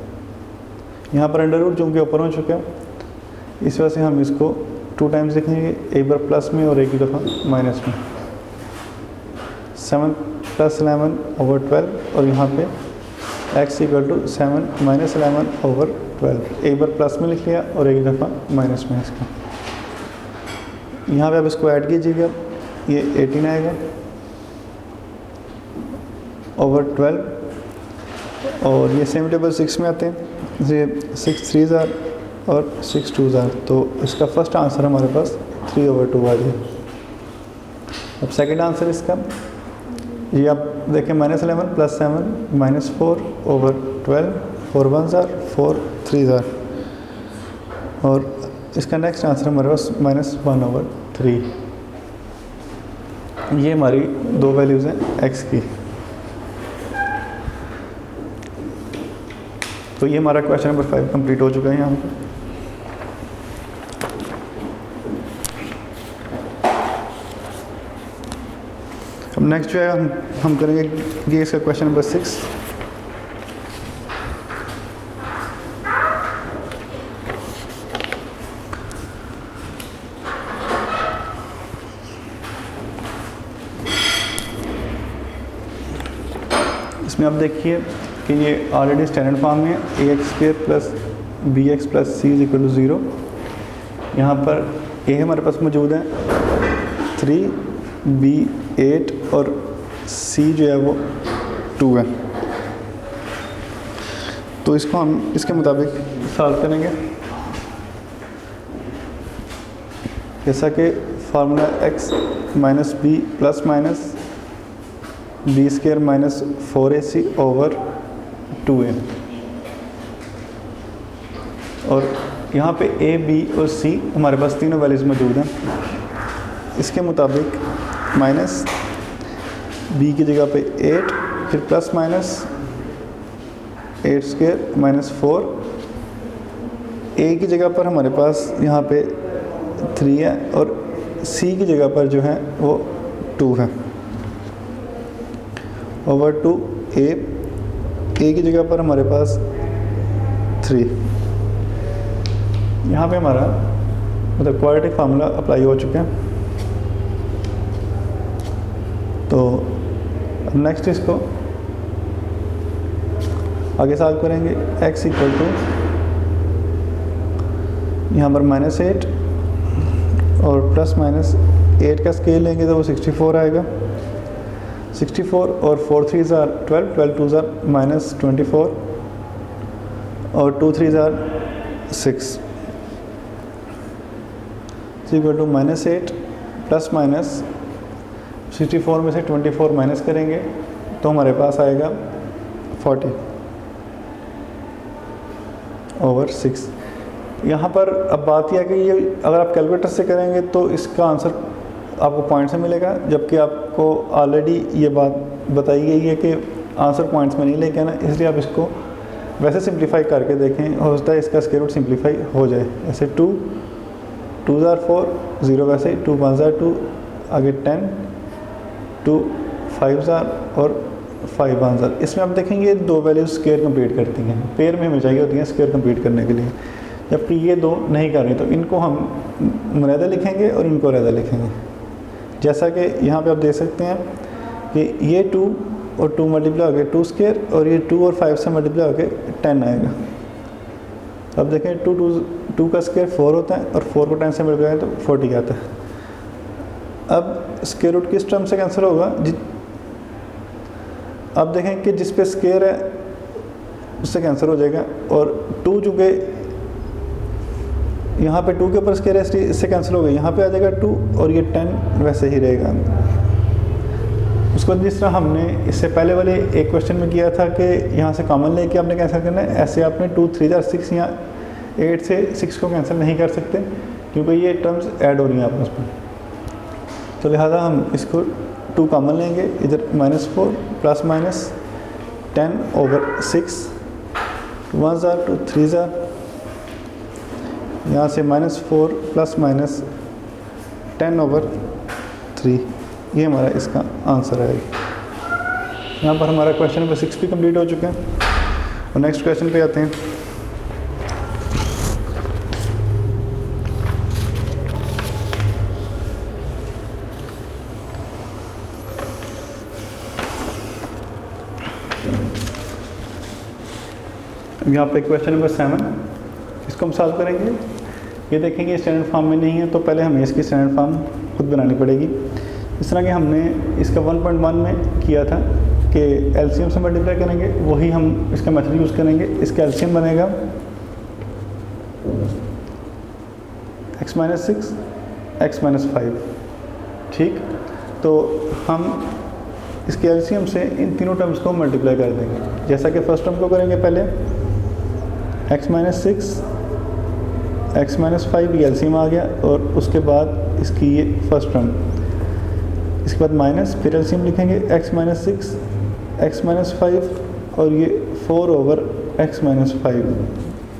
यहाँ पर अंडर रूट चूँकि ऊपर हो चुका है, इस वजह से हम इसको 2 टाइम्स लिखेंगे, एक बार प्लस में और एक ही दफ़ा माइनस में। 7 प्लस 11 ओवर 12, और यहाँ पे x equal to 7 minus 11 over 12, एक बार प्लस में लिख लिया और एक दफ़ा माइनस में इसका। यहाँ पे आप इसको ऐड कीजिएगा, ये 18 आएगा ओवर 12, और ये सेम टेबल 6 में आते हैं, ये 6 3 और 6 2 तो इसका फर्स्ट आंसर हमारे पास 3 ओवर 2 आ गया। अब सेकंड आंसर इसका, ये आप देखें, माइनस 11 प्लस 7 माइनस 4 ओवर 12, 4 1 4 3 और इसका नेक्स्ट आंसर हमारे पास -1 ओवर 3। ये हमारी दो वैल्यूज़ हैं x की। तो ये हमारा क्वेश्चन नंबर 5 कंप्लीट हो चुका है यहाँ पर। अब नेक्स्ट जो है हम करेंगे ये इसका क्वेश्चन नंबर 6। इसमें आप देखिए कि ये ऑलरेडी स्टैंडर्ड फॉर्म में है, ax² plus bx plus c is equal to 0। यहाँ पर a हमारे पास मौजूद है 3, b 8 और c जो है वो 2 है। तो इसको हम इसके मुताबिक सॉल्व करेंगे। जैसा कि formula x minus b plus minus b² minus 4ac over 2a, और यहाँ पे a, b और c हमारे पास तीनों वैल्यूज़ मौजूद हैं। इसके मुताबिक माइनस b की जगह पे 8, फिर प्लस माइनस 8² माइनस 4, a की जगह पर हमारे पास यहाँ पे 3 है और c की जगह पर जो है वो 2 है, ओवर 2a की जगह पर हमारे पास 3। यहाँ पे हमारा मतलब क्वाड्रेटिक फार्मूला अप्लाई हो चुका है। तो अब नेक्स्ट इसको आगे सॉल्व करेंगे। x इक्वल टू यहाँ पर -8 और प्लस माइनस 8 का स्केल लेंगे तो वो 64 आएगा। 64 और 4 3s are 12, 12 2s are -24 और 2 3s are 6 equal to -8 plus minus 64 में से 24 माइनस करेंगे तो हमारे पास आएगा 40 ओवर 6। यहाँ पर अब बात यह है कि ये अगर आप कैलकुलेटर से करेंगे तो इसका आंसर आपको पॉइंट से मिलेगा, जबकि आपको ऑलरेडी ये बात बताई गई है कि आंसर पॉइंट्स में नहीं लेके आना, इसलिए आप इसको वैसे सिंप्लीफाई करके देखें। हो सकता है इसका स्क्वायर रूट सिंप्लीफाई हो जाए। ऐसे 2 2s are 4, 0 वैसे 2 1s are 2, आगे 10, 2 5s are और 5 1s are। इसमें आप देखेंगे दो वैल्यूज स्क्वायर कंप्लीट करती हैं, पेयर में हमें चाहिए होती हैं स्क्वायर कंप्लीट करने के लिए, जबकि ये दो नहीं कर रही। तो इनको हम मुनैदा लिखेंगे और इनको अलहदा लिखेंगे। जैसा कि यहाँ पे आप देख सकते हैं कि ये 2 और 2 मल्टीप्लाई हो गए 2 स्क्वायर, और ये 2 और 5 से मल्टीप्लाई हो गए 10 आएगा। अब देखें 2 का स्क्वायर 4 होता है और 4 को 10 से मल्टीप्लाई तो 40 आता है। अब स्क्वायर रूट किस टर्म से कैंसिल होगा? अब देखें कि जिस पे स्क्वायर है उससे कैंसिल हो जाएगा, और 2 चूँकि यहाँ पे 2 के ऊपर स्क्वायर है इससे कैंसिल हो गया, यहाँ पे आ जाएगा 2 और ये 10 वैसे ही रहेगा। उसको जिस तरह हमने इससे पहले वाले एक क्वेश्चन में किया था कि यहाँ से कॉमन लेके आपने कैंसिल करना है, ऐसे आपने 2 3 4 6 या 8 से 6 को कैंसिल नहीं कर सकते क्योंकि ये टर्म्स ऐड हो रही हैं आपस में। तो लिहाजा हम इसको 2 कॉमन लेंगे, इधर -4 plus minus 10 over 6, 2 1s are 2 3s are, यहाँ से -4 प्लस माइनस 10 ओवर 3, ये हमारा इसका आंसर है। यहाँ पर हमारा क्वेश्चन नंबर 6 भी कंप्लीट हो चुका है और नेक्स्ट क्वेश्चन पे आते हैं। यहाँ पे क्वेश्चन नंबर 7, इसको हम सॉल्व करेंगे। ये देखेंगे स्टैंडर्ड फॉर्म में नहीं है तो पहले हमें इसकी स्टैंडर्ड फॉर्म खुद बनानी पड़ेगी। इस तरह के हमने इसका 1.1 में किया था कि एलसीएम से मल्टीप्लाई करेंगे, वही हम इसका मेथड यूज़ करेंगे। इसका एलसीएम बनेगा x - 6 x - 5। ठीक, तो हम इसके एलसीएम से इन तीनों टर्म्स को मल्टीप्लाई कर देंगे। जैसा कि फर्स्ट टर्म को करेंगे पहले x - 6 x - 5 ये एलसीएम आ गया, और उसके बाद इसकी ये फर्स्ट टर्म, इसके बाद माइनस, फिर एलसीएम लिखेंगे x - 6 x - 5 और ये 4 ओवर x - 5,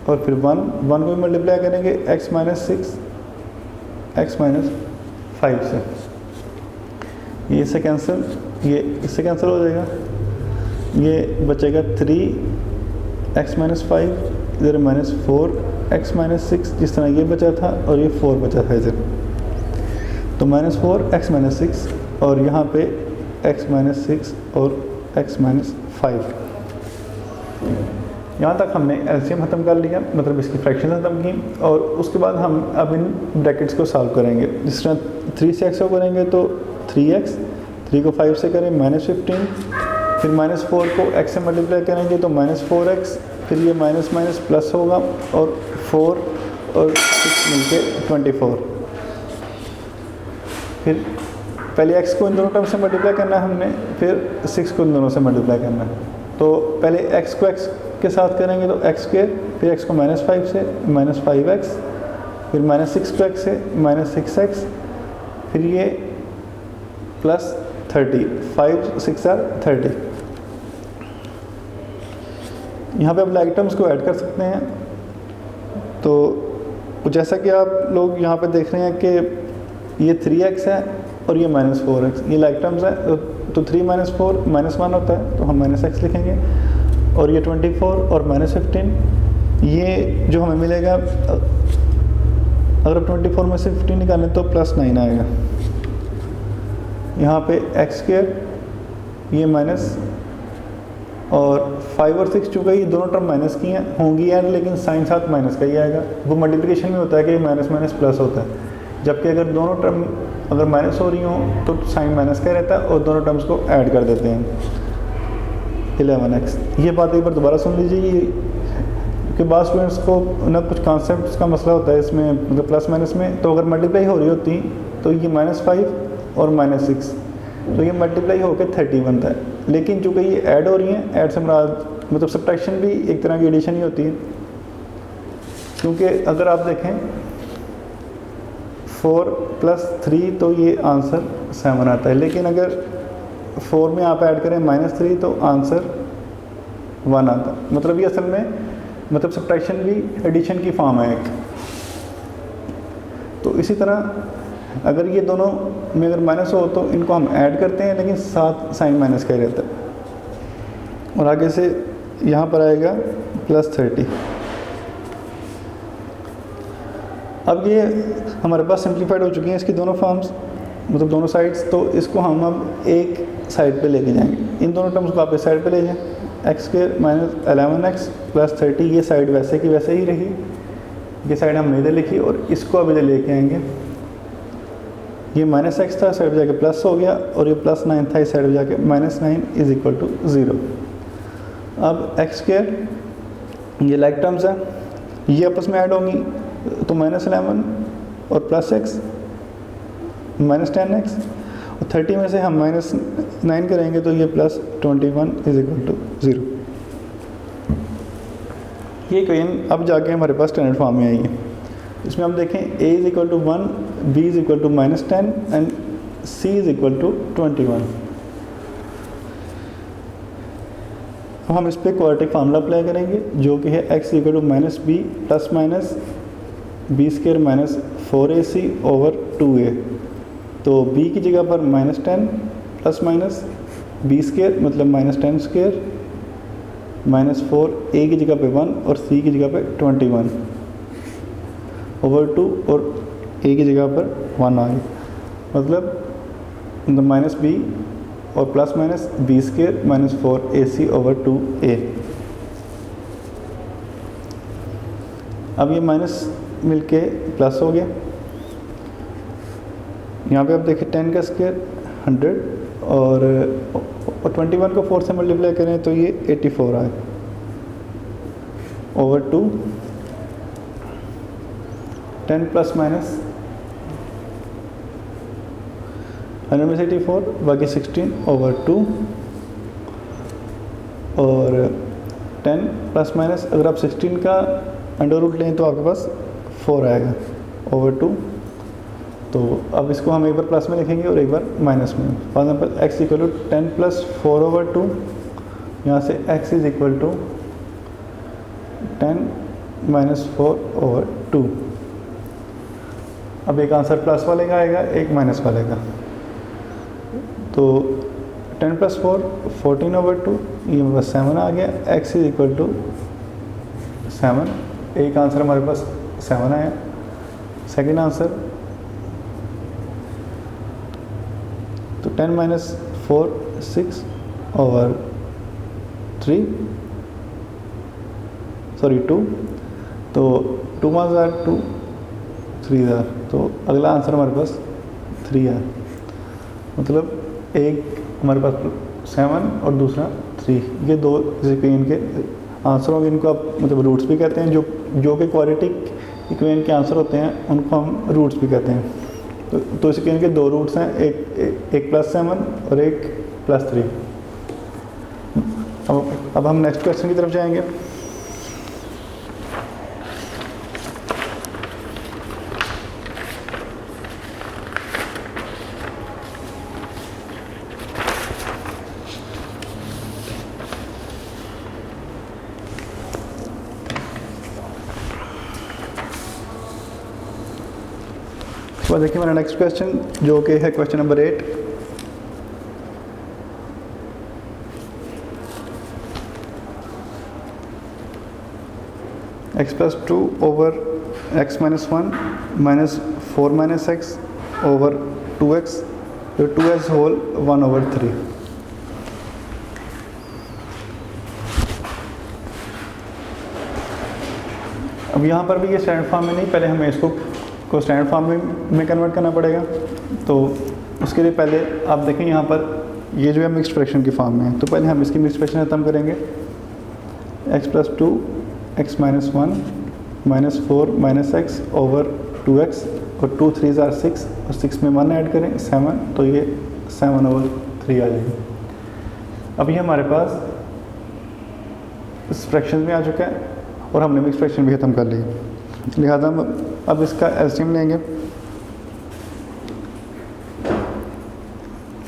और फिर 1 को भी मल्टीप्लाई करेंगे x - 6 x - 5 से। ये इससे कैंसिल, ये इससे कैंसिल हो जाएगा, ये बचेगा 3x माइनस 5, इधर माइनस 4x माइनस 6, जिस तरह ये बचा था, और ये 4 बचा था इधर, तो माइनस 4x माइनस 6, और यहाँ पे x माइनस 6 और x माइनस 5। यहाँ तक हमने एलसीएम ख़त्म कर लिया, मतलब इसकी फ्रैक्शन ख़त्म की, और उसके बाद हम अब इन ब्रैकेट्स को सॉल्व करेंगे। जिस तरह 3 से x को करेंगे तो 3x, 3 को 5 से करें -15, फिर -4 को x से मल्टीप्लाई करेंगे तो -4x, फिर ये माइनस माइनस प्लस होगा, और 4 और 6 मिलके 24। फिर पहले x को इन दोनों टर्म से मल्टीप्लाई करना है हमने, फिर 6 को इन दोनों से मल्टीप्लाई करना है। तो पहले x को x के साथ करेंगे तो x², फिर x को -5 से -5x, फिर -6 को x से -6x, फिर ये +30, 5 6 are 30। यहाँ पे आप लाइक टर्म्स को ऐड कर सकते हैं। तो जैसा कि आप लोग यहाँ पे देख रहे हैं कि ये 3x है और ये -4x, ये लाइक टर्म्स है, तो 3 - 4 -1 होता है, तो हम -x लिखेंगे, और ये 24 और -15, ये जो हमें मिलेगा, अगर 24 में से 15 निकालें तो +9 आएगा। यहाँ पे x², ये माइनस, और 5 और 6 चूँकि ये दोनों टर्म माइनस की हैं होंगी यार, लेकिन साइन साथ माइनस का ही आएगा। वो मल्टीप्लिकेशन में होता है कि माइनस माइनस प्लस होता है, जबकि अगर दोनों टर्म अगर माइनस हो रही हों तो साइन माइनस का रहता है, और दोनों टर्म्स को ऐड कर देते हैं। 11x, ये बात एक बार दोबारा सुन लीजिए कि बाद स्टूडेंट्स को ना कुछ कॉन्सेप्ट्स का मसला होता है इसमें, मतलब प्लस माइनस में। तो अगर मल्टीप्लाई हो रही होती तो ये -5 और -6, तो ये मल्टीप्लाई होकर 30 बनता है, लेकिन चूँकि ये ऐड हो रही हैं, ऐड से मुराद मतलब सब्ट्रैक्शन भी एक तरह की एडिशन ही होती है, क्योंकि अगर आप देखें 4 + 3 तो ये आंसर 7 आता है, लेकिन अगर 4 में आप ऐड करें -3 तो आंसर 1 आता है। मतलब ये असल में मतलब सब्ट्रैक्शन भी एडिशन की फॉर्म है एक। तो इसी तरह अगर ये दोनोमें अगर माइनस हो तो इनको हम ऐड करते हैं, लेकिन साथ साइन माइनस का ही रहता है, और आगे से यहाँ पर आएगा +30। अब ये हमारे पास सिंप्लीफाइड हो चुकी हैं इसकी दोनों फॉर्म्स, मतलब दोनों साइड्स। तो इसको हम अब एक साइड पे लेके जाएंगे, इन दोनों टर्म्स को आप इस साइड पे ले जाएं। x² - 11x + 30, ये साइड वैसे की वैसे ही रही, ये साइड हमने इधर लिखी, और इसको अब इधर लेके आएंगे। ये -x था, साइड पे जाके प्लस हो गया, और ये +9 था, इस साइड पे जाके -9 = 0। अब x², ये लाइक टर्म्स हैं, ये आपस में ऐड होंगी, तो -11 और +x -10x, और 30 में से हम -9 करेंगे तो ये +21 = 0। ये इक्वेशन अब जाके हमारे पास स्टैंडर्ड फॉर्म में आई है। इसमें हम देखें a = 1, b = -10 एंड c = 21। अब हम इस पर क्वाड्रेटिक फार्मूला अप्लाई करेंगे, जो कि है x = -b ± b² - 4ac/2a। तो b की जगह पर -10 ± b² मतलब -10² -4, a की जगह पे 1 और c की जगह पे 21/2, और a की जगह पर 1 आ गया, मतलब -b और ± b² - 4ac/2a। अब ये माइनस मिलके प्लस हो गया। यहाँ पे आप देखिए 10 का स्क्वायर 100, और 21 को 4 से मल्टीप्लाई करें तो ये 84 आए /2। 10 ± 100 में से 84, बाकी 16/2, और 10 ± अगर आप 16 का अंडर रूट लें तो आपके पास 4 आएगा /2। तो अब इसको हम एक बार प्लस में लिखेंगे और एक बार माइनस में। फॉर एग्जाम्पल x = 10 + 4/2, यहाँ से x = 10 - 4/2। अब एक आंसर प्लस वाले का आएगा, एक माइनस वाले का। तो 10 + 4 14/2, ये हमारे पास 7 आ गया। x = 7, एक आंसर हमारे पास 7 आया। सेकंड आंसर, तो 10 - 4 6/3, सॉरी 2, तो 2 × 2 3, तो अगला आंसर हमारे पास 3 है। मतलब एक हमारे पास 7 और दूसरा 3, ये दो इक्वेशन के आंसर होंगे। इनको आप मतलब रूट्स भी कहते हैं, जो कि क्वाड्रेटिक इक्वेशन के आंसर होते हैं उनको हम रूट्स भी कहते हैं। तो इस इक्वेशन के दो रूट्स हैं, एक +7 और एक +3। अब हम नेक्स्ट क्वेश्चन की तरफ जाएंगे। तो देखिए मेरा नेक्स्ट क्वेश्चन जो कि है question number 8। x + 2/x - 1 -4 - x over 2x, 2s whole 1/3। अब यहाँ पर भी ये स्टैंडर्ड फॉर्म में नहीं, पहले हमें इसको स्टैंडर्ड फॉर्म में कन्वर्ट करना पड़ेगा। तो उसके लिए पहले आप देखें यहाँ पर ये जो है मिक्स्ड फ्रैक्शन की फॉर्म में है, तो पहले हम इसकी मिक्स्ड फ्रैक्शन खत्म करेंगे। x + 2x - 1 -4 - x over 2x, और 2 3s are 6, और 6 में 1 ऐड करें 7, तो ये 7/3 आ जाएगी। अभी हमारे पास इस फ्रैक्शन में आ चुका है और हमने मिक्स फ्रैक्शन भी ख़त्म कर ली। लिहाजा हम अब इसका एलसीएम लेंगे।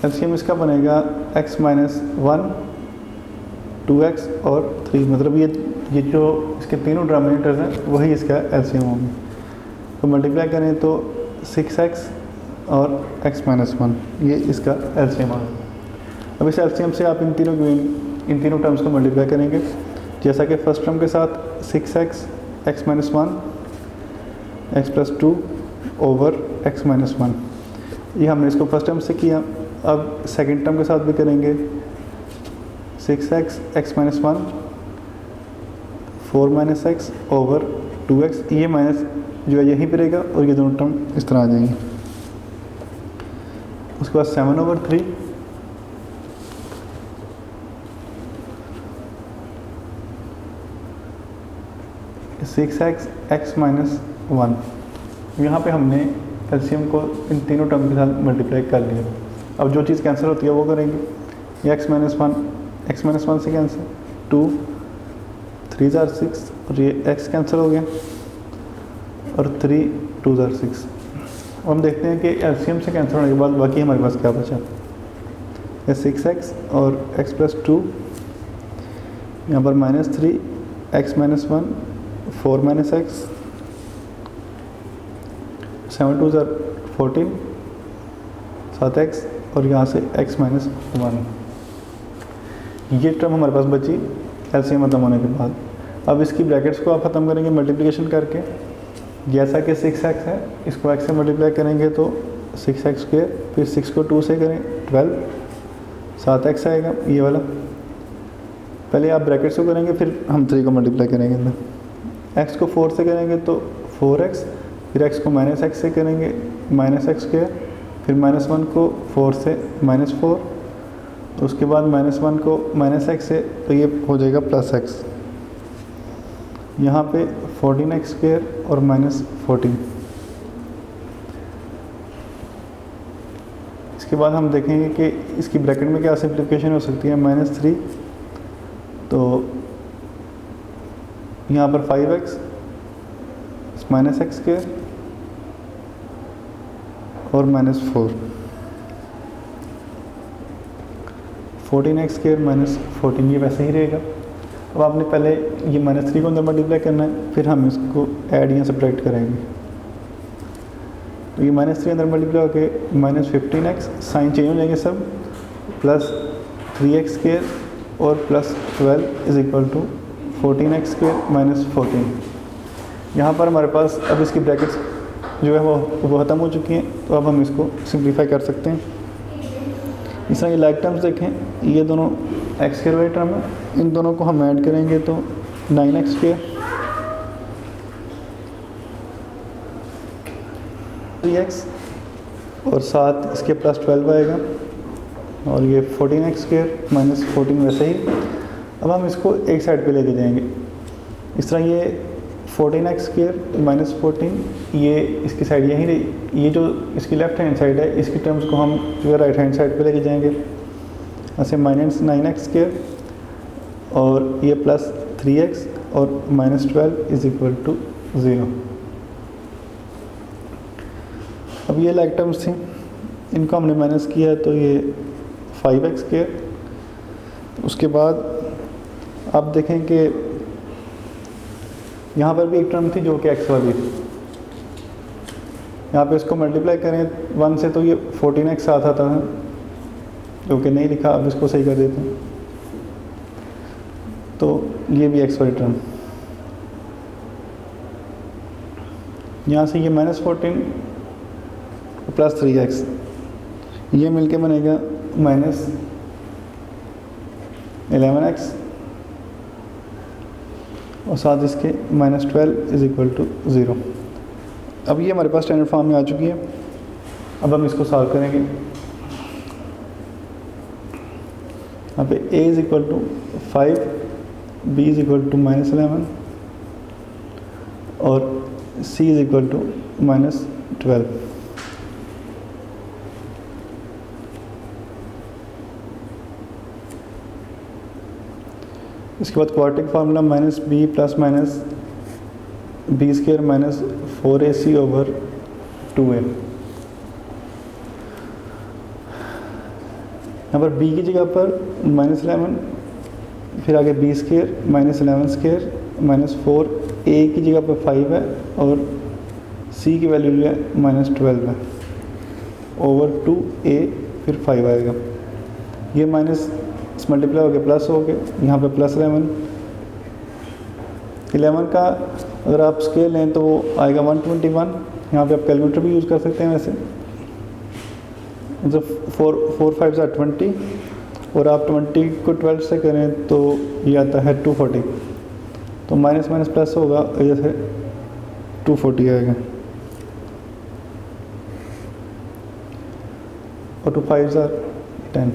एलसीएम इसका बनेगा x - 1 2x और 3, मतलब ये जो इसके तीनों डिनोमिनेटर्स हैं वही इसका एलसीएम होंगे। तो मल्टीप्लाई करें तो 6x और x - 1, ये इसका एलसीएम होगा। अब इस एलसीएम से आप इन तीनों टर्म्स को मल्टीप्लाई करेंगे, जैसा कि फर्स्ट टर्म के साथ 6x x - 1 x + 2 over x - 1, ये हमने इसको फर्स्ट टर्म से किया। अब सेकंड टर्म के साथ भी करेंगे 6x x - 1 4 - x over 2x, ये माइनस जो है यहीं पर रहेगा और ये दोनों टर्म इस तरह आ जाएंगे। उसके बाद 7/3 6x x - 1, यहाँ पे हमने एलसीएम को इन तीनों टर्म के साथ मल्टीप्लाई कर लिया। अब जो चीज़ कैंसिल होती है वो करेंगे। ये x - 1 से कैंसिल, 2 3s are 6, और ये x कैंसिल हो गया, और 3 2s are 6। अब हम देखते हैं कि एलसीएम से कैंसिल होने के बाद बाकी हमारे पास क्या बचा। ये 6x और x + 2, यहाँ पर -3 x - 1 4 - x 7 2s are 14 7x, और यहाँ से x - 1, ये टर्म हमारे पास बची एलसीएम खत्म होने के बाद। अब इसकी ब्रैकेट्स को आप ख़त्म करेंगे मल्टीप्लिकेशन करके। जैसा कि 6x है, इसको x से मल्टीप्लाई करेंगे तो 6x², फिर 6 को 2 से करें 12, 7x आएगा ये वाला। पहले आप ब्रैकेट्स को करेंगे, फिर हम 3 को मल्टीप्लाई करेंगे अंदर। x को 4 से करेंगे तो 4x, फिर x को -x से करेंगे -x², फिर -1 को 4 से -4, उसके बाद -1 को -x से, तो ये हो जाएगा +x। यहाँ पे 14x² और -14। इसके बाद हम देखेंगे कि इसकी ब्रैकेट में क्या सिंप्लीफिकेशन हो सकती है। -3, तो यहाँ पर 5x -x² और -4, 14x² -14, ये वैसे ही रहेगा। अब आपने पहले ये -3 को अंदर मल्टीप्लाई करना है, फिर हम इसको ऐड या सब्ट्रैक्ट करेंगे। तो ये -3 अंदर मल्टीप्लाई होकर -15x, साइन चेंज हो जाएंगे सब, प्लस 3x स्क्वायर और plus 12 is equal to 14x square minus 14। यहाँ पर हमारे पास अब इसकी ब्रैकेट्स जो है वो ख़त्म हो चुकी हैं, तो अब हम इसको सिंप्लीफाई कर सकते हैं। इस तरह ये लाइक टर्म्स देखें, ये दोनों एक्स स्क्वायर वाली टर्म है, इन दोनों को हम ऐड करेंगे तो 9x स्क्वायर 3x और साथ इसके प्लस 12 आएगा और ये 14x स्क्वायर माइनस 14 वैसे ही। अब हम इसको एक साइड पे लेके जाएंगे। इस तरह ये 14x स्क्वायर माइनस 14 ये इसकी साइड यहीं रही, ये जो इसकी लेफ्ट हैंड साइड है इसकी टर्म्स को हम जो है राइट हैंड साइड पे लेके जाएंगे। ऐसे माइनस 9x स्क्वायर और ये प्लस 3x और माइनस 12 इज इक्वल टू 0। अब ये लाइक टर्म्स थी, इनको हमने माइनस किया तो ये 5x स्क्वायर। उसके बाद आप देखें कि यहाँ पर भी एक टर्म थी जो कि x वाली थी, यहाँ पे इसको मल्टीप्लाई करें 1 से तो ये 14x साथ आता है, जो कि नहीं लिखा, अब इसको सही कर देते हैं। तो ये भी x वाली टर्म, यहाँ से ये माइनस 14 प्लस 3x, ये मिलके बनेगा माइनस 11x और साथ इसके माइनस 12 इज इक्वल टू 0। अब ये हमारे पास स्टैंडर्ड फॉर्म में आ चुकी है। अब हम इसको सॉल्व करेंगे। यहाँ पे a is equal to 5, b is equal to minus 11 और c is equal to minus 12। इसके बाद quadratic formula minus b plus minus b square minus 4ac over 2a। यहाँ पर b की जगह पर माइनस 11, फिर आगे b square minus 11 square minus 4a की जगह पर 5 है और c की वैल्यू जो है माइनस 12 है ओवर 2a, फिर 5 आएगा। ये माइनस मल्टीप्लाई हो गया प्लस हो गया, यहाँ पे प्लस 11 का अगर आप स्केल लें तो वो आएगा 121। यहाँ पे आप कैलकुलेटर भी यूज़ कर सकते हैं वैसे। जब 4 5 20 और आप 20 को 12 से करें तो ये आता है 240, तो माइनस माइनस प्लस होगा, जैसे 240 आएगा और 2 5 10।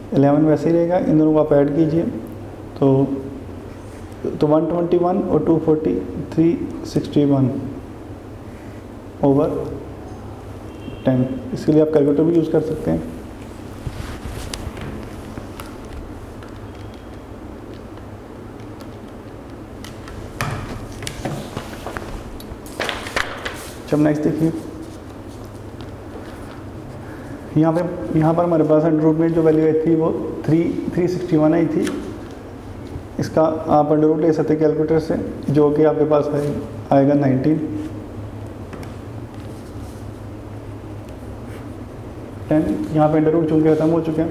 11 वैसे ही रहेगा, इन दोनों को आप ऐड कीजिए तो 121 और 240 361 ओवर 10। इसके लिए आप कैलकुलेटर भी यूज़ कर सकते हैं। जब नेक्स्ट देखिए, यहाँ पर हमारे पास अंडर रूट में जो वैल्यू आई थी वो 361 आई थी। इसका आप अंडर रूट ले सकते हैं कैलकुलेटर से, जो कि आपके पास आएगा 19 10। यहाँ पे अंडर रूट चूँकि ख़त्म हो चुके हैं,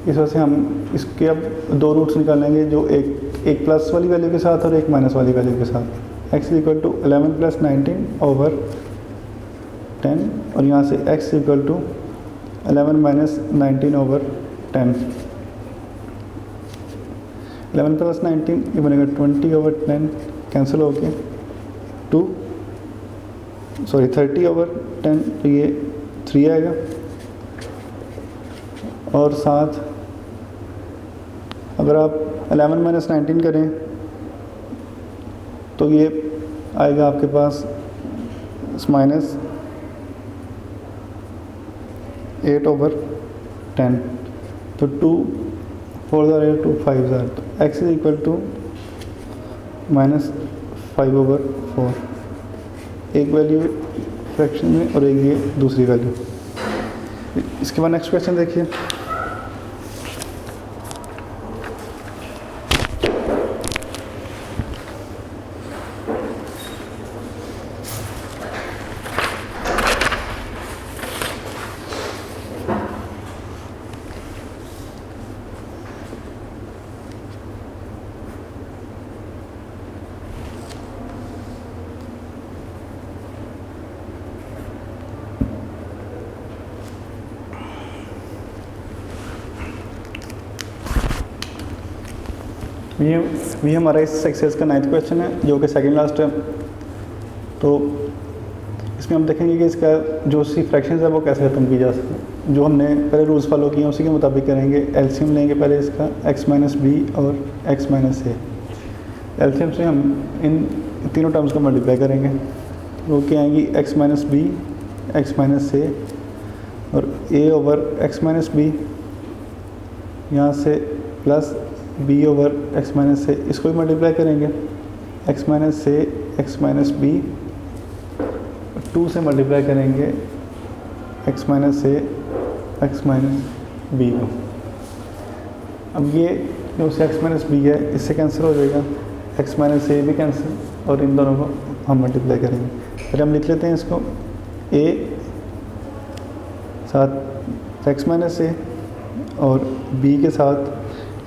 इस वजह से हम इसके अब दो रूट्स निकालेंगे, जो एक प्लस वाली वैल्यू के साथ और एक माइनस वाली वैल्यू के साथ। x equal to 11 plus 19 over 10 और यहाँ से x equal to 11 minus 19 over 10। 11 plus 19 ये बनेगा 20 ओवर 10, कैंसिल हो गया 30 ओवर 10, तो ये 3 आएगा और साथ अगर आप 11 माइनस 19 करें तो ये आएगा आपके पास माइनस 8 ओवर 10, तो 2 4 2 5 तो x is equal to minus 5 over 4। एक वैल्यू फ्रैक्शन में और एक ये दूसरी वैल्यू। इसके बाद नेक्स्ट क्वेश्चन देखिए। ये हमारा इस एक्सरसाइज का 9th क्वेश्चन है, जो कि सेकंड लास्ट है। तो इसमें हम देखेंगे कि इसका जो सी फ्रैक्शंस है वो कैसे ख़त्म की जा सकती है। जो हमने पहले रूल्स फॉलो किए हैं उसी के मुताबिक करेंगे। एलसीएम लेंगे पहले इसका x माइनस बी और x माइनस ए। एलसीएम से हम इन तीनों टर्म्स को मल्टीप्लाई करेंगे, वो क्या आएंगी x minus b, x minus a और a over x minus b, यहाँ से plus b over x minus a, इसको भी मल्टीप्लाई करेंगे। x minus a, x minus b, 2 से मल्टीप्लाई करेंगे x minus a, x minus b को। अब ये जो x माइनस बी है इससे कैंसिल हो जाएगा, x माइनस ए भी कैंसिल, और इन दोनों को हम मल्टीप्लाई करेंगे। फिर हम लिख लेते हैं इसको a साथ x माइनस ए और b के साथ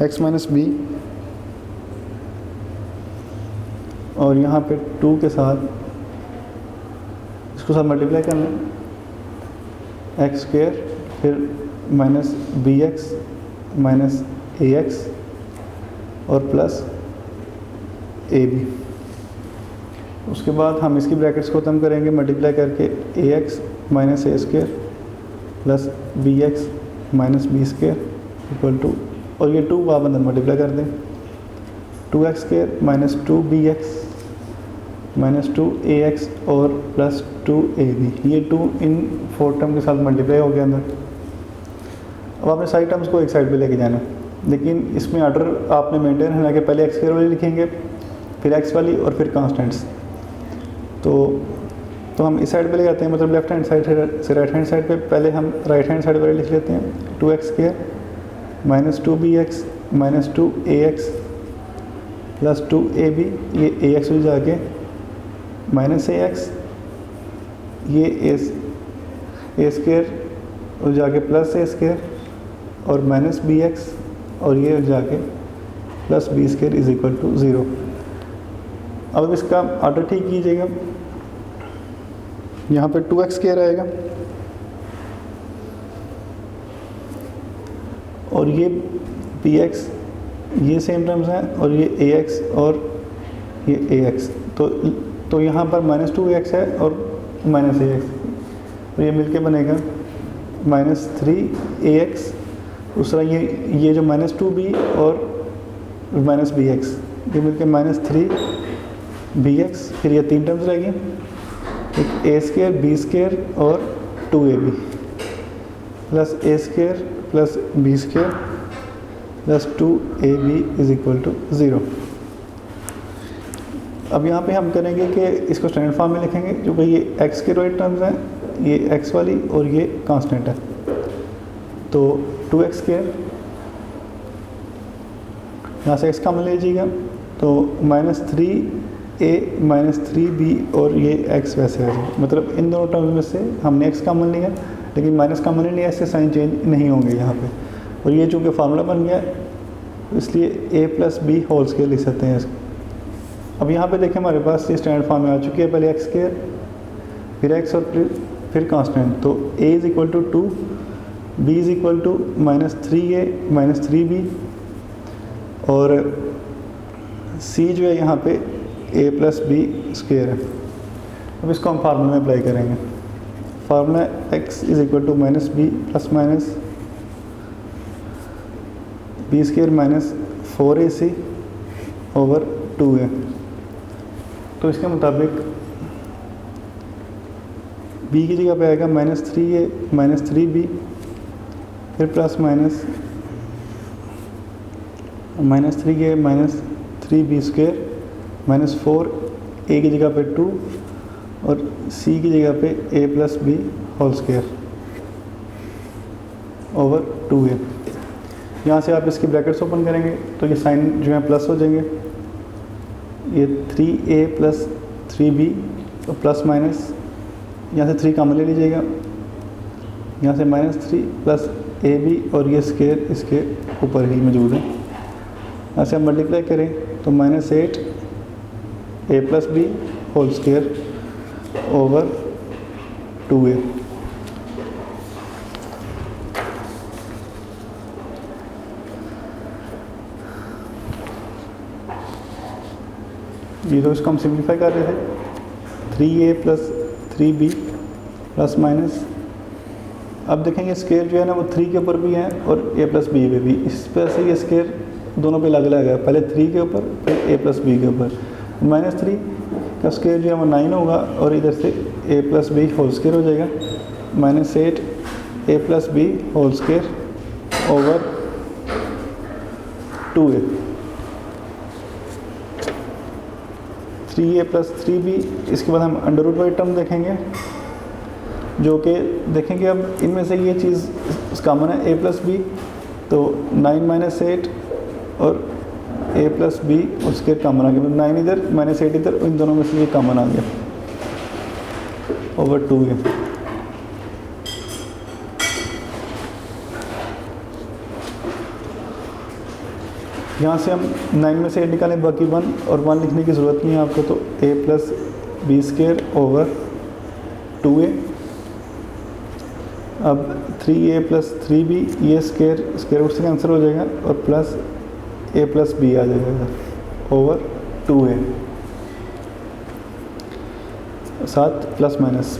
x माइनस बी, और यहाँ पे 2 के साथ इसको साथ मल्टीप्लाई कर लें, एक्स स्क्वायर, फिर minus b x minus a x और प्लस ए बी। उसके बाद हम इसकी ब्रैकेट्स को ख़त्म करेंगे मल्टीप्लाई करके, a x minus a square plus b x minus b square equal to, और ये 2 आप अंदर मल्टीप्लाई कर दें, 2x square minus 2bx minus 2ax और प्लस 2ab। ये 2 इन 4 टर्म के साथ मल्टीप्लाई हो गया अंदर। अब आपने सारी टर्म्स को एक साइड पे लेके जाना, लेकिन इसमें ऑर्डर आपने मेंटेन रहना कि पहले x स्क्वायर वाली लिखेंगे, फिर x वाली और फिर कांस्टेंट्स। तो हम इस साइड पे ले जाते हैं, मतलब लेफ्ट हैंड साइड से राइट हैंड साइड पे। पहले हम राइट हैंड साइड वाले लिख लेते हैं, 2x square minus 2bx minus 2ax plus 2ab, ये ax हो जाके माइनस ax, ये a स्क्वायर हो जाके प्लस a स्क्वायर और माइनस bx, और ये हो जाके plus b square is equal to 0। अब इसका ऑर्डर ठीक कीजिएगा, यहाँ पे 2x स्क्वायर आएगा और ये bx, ये सेम टर्म्स हैं, और ये ax और ये ax। तो यहाँ पर माइनस 2x है और माइनस ax, तो ये मिलके बनेगा माइनस 3ax। दूसरा ये जो माइनस 2b और माइनस bx, ये मिलके माइनस 3bx। फिर ये 3 टर्म्स रहेगी, एक a स्क्वायर, b स्क्वायर और 2ab plus a square plus b square plus 2ab is equal to 0। अब यहाँ पे हम करेंगे कि इसको स्टैंडर्ड फॉर्म में लिखेंगे, जो कि ये x के राइट टर्म्स हैं, ये x वाली और ये कांस्टेंट है। तो 2x स्क्वायर, यहाँ से x कॉमन ले लीजिएगा, तो माइनस 3a माइनस 3b और ये x वैसे है। मतलब इन दोनों टर्म्स में से हमने x कॉमन लिया, लेकिन माइनस कॉमन नहीं लिया, इससे साइन चेंज नहीं होंगे यहाँ पे। और ये चूँकि फार्मूला बन गया, इसलिए a plus b whole square लिख सकते हैं इसको। अब यहाँ पे देखें हमारे पास ये स्टैंडर्ड फॉर्म में आ चुकी है, पहले एक्स स्क्वायर फिर एक्स और फिर कांस्टेंट। तो a is equal to 2, b is equal to minus 3a minus 3b, और c जो है यहाँ पे a प्लस बी स्क्वायर है। अब इसको हम फार्मूला में अप्लाई करेंगे। Formula x is equal to minus b plus minus b square minus 4ac over 2a। तो इसके मुताबिक b की जगह पे आएगा माइनस 3a माइनस 3b, फिर plus minus 3a minus 3b square minus 4a की जगह पे 2 और c की जगह पे a plus b whole square over 2a। यहाँ से आप इसकी ब्रैकेट्स ओपन करेंगे तो ये साइन जो है प्लस हो जाएंगे, ये 3a प्लस 3b तो प्लस माइनस, यहाँ से 3 कॉमन ले लीजिएगा, यहाँ से माइनस 3 प्लस ab और ये स्क्वायर इसके ऊपर ही मौजूद है। यहाँ से हम मल्टीप्लाई करें तो minus 8 a plus b whole square over 2a। ये तो इसको हम सिंप्लीफाई कर रहे थे, 3a plus 3b plus minus, अब देखेंगे स्केयर जो है ना वो 3 के ऊपर भी है और a प्लस बी पे भी, इस पर से ये स्केयर दोनों पे अलग अलग है, पहले 3 के ऊपर फिर a प्लस बी के ऊपर। -3 का स्केयर जो है वो 9 होगा और इधर से a plus b whole square हो जाएगा, -8 a plus b whole square over 2a, 3a plus 3b। इसके बाद हम अंडर रूट वाली टर्म देखेंगे जो कि देखेंगे अब इनमें से ये चीज़ कॉमन है a प्लस बी, तो 9 माइनस 8 और a प्लस बी उसके कॉमन आ गया, मतलब 9 इधर -8 इधर, इन दोनों में से ये कॉमन आ गया ओवर 2a। यहाँ से हम 9 में से 8 निकालें, बाकी 1 और 1 लिखने की ज़रूरत नहीं है आपको, तो a plus b square over 2a। अब 3a प्लस 3b, ये स्केयर रूट से कैंसिल हो जाएगा और प्लस a प्लस बी आ जाएगा ओवर 2a, साथ प्लस माइनस।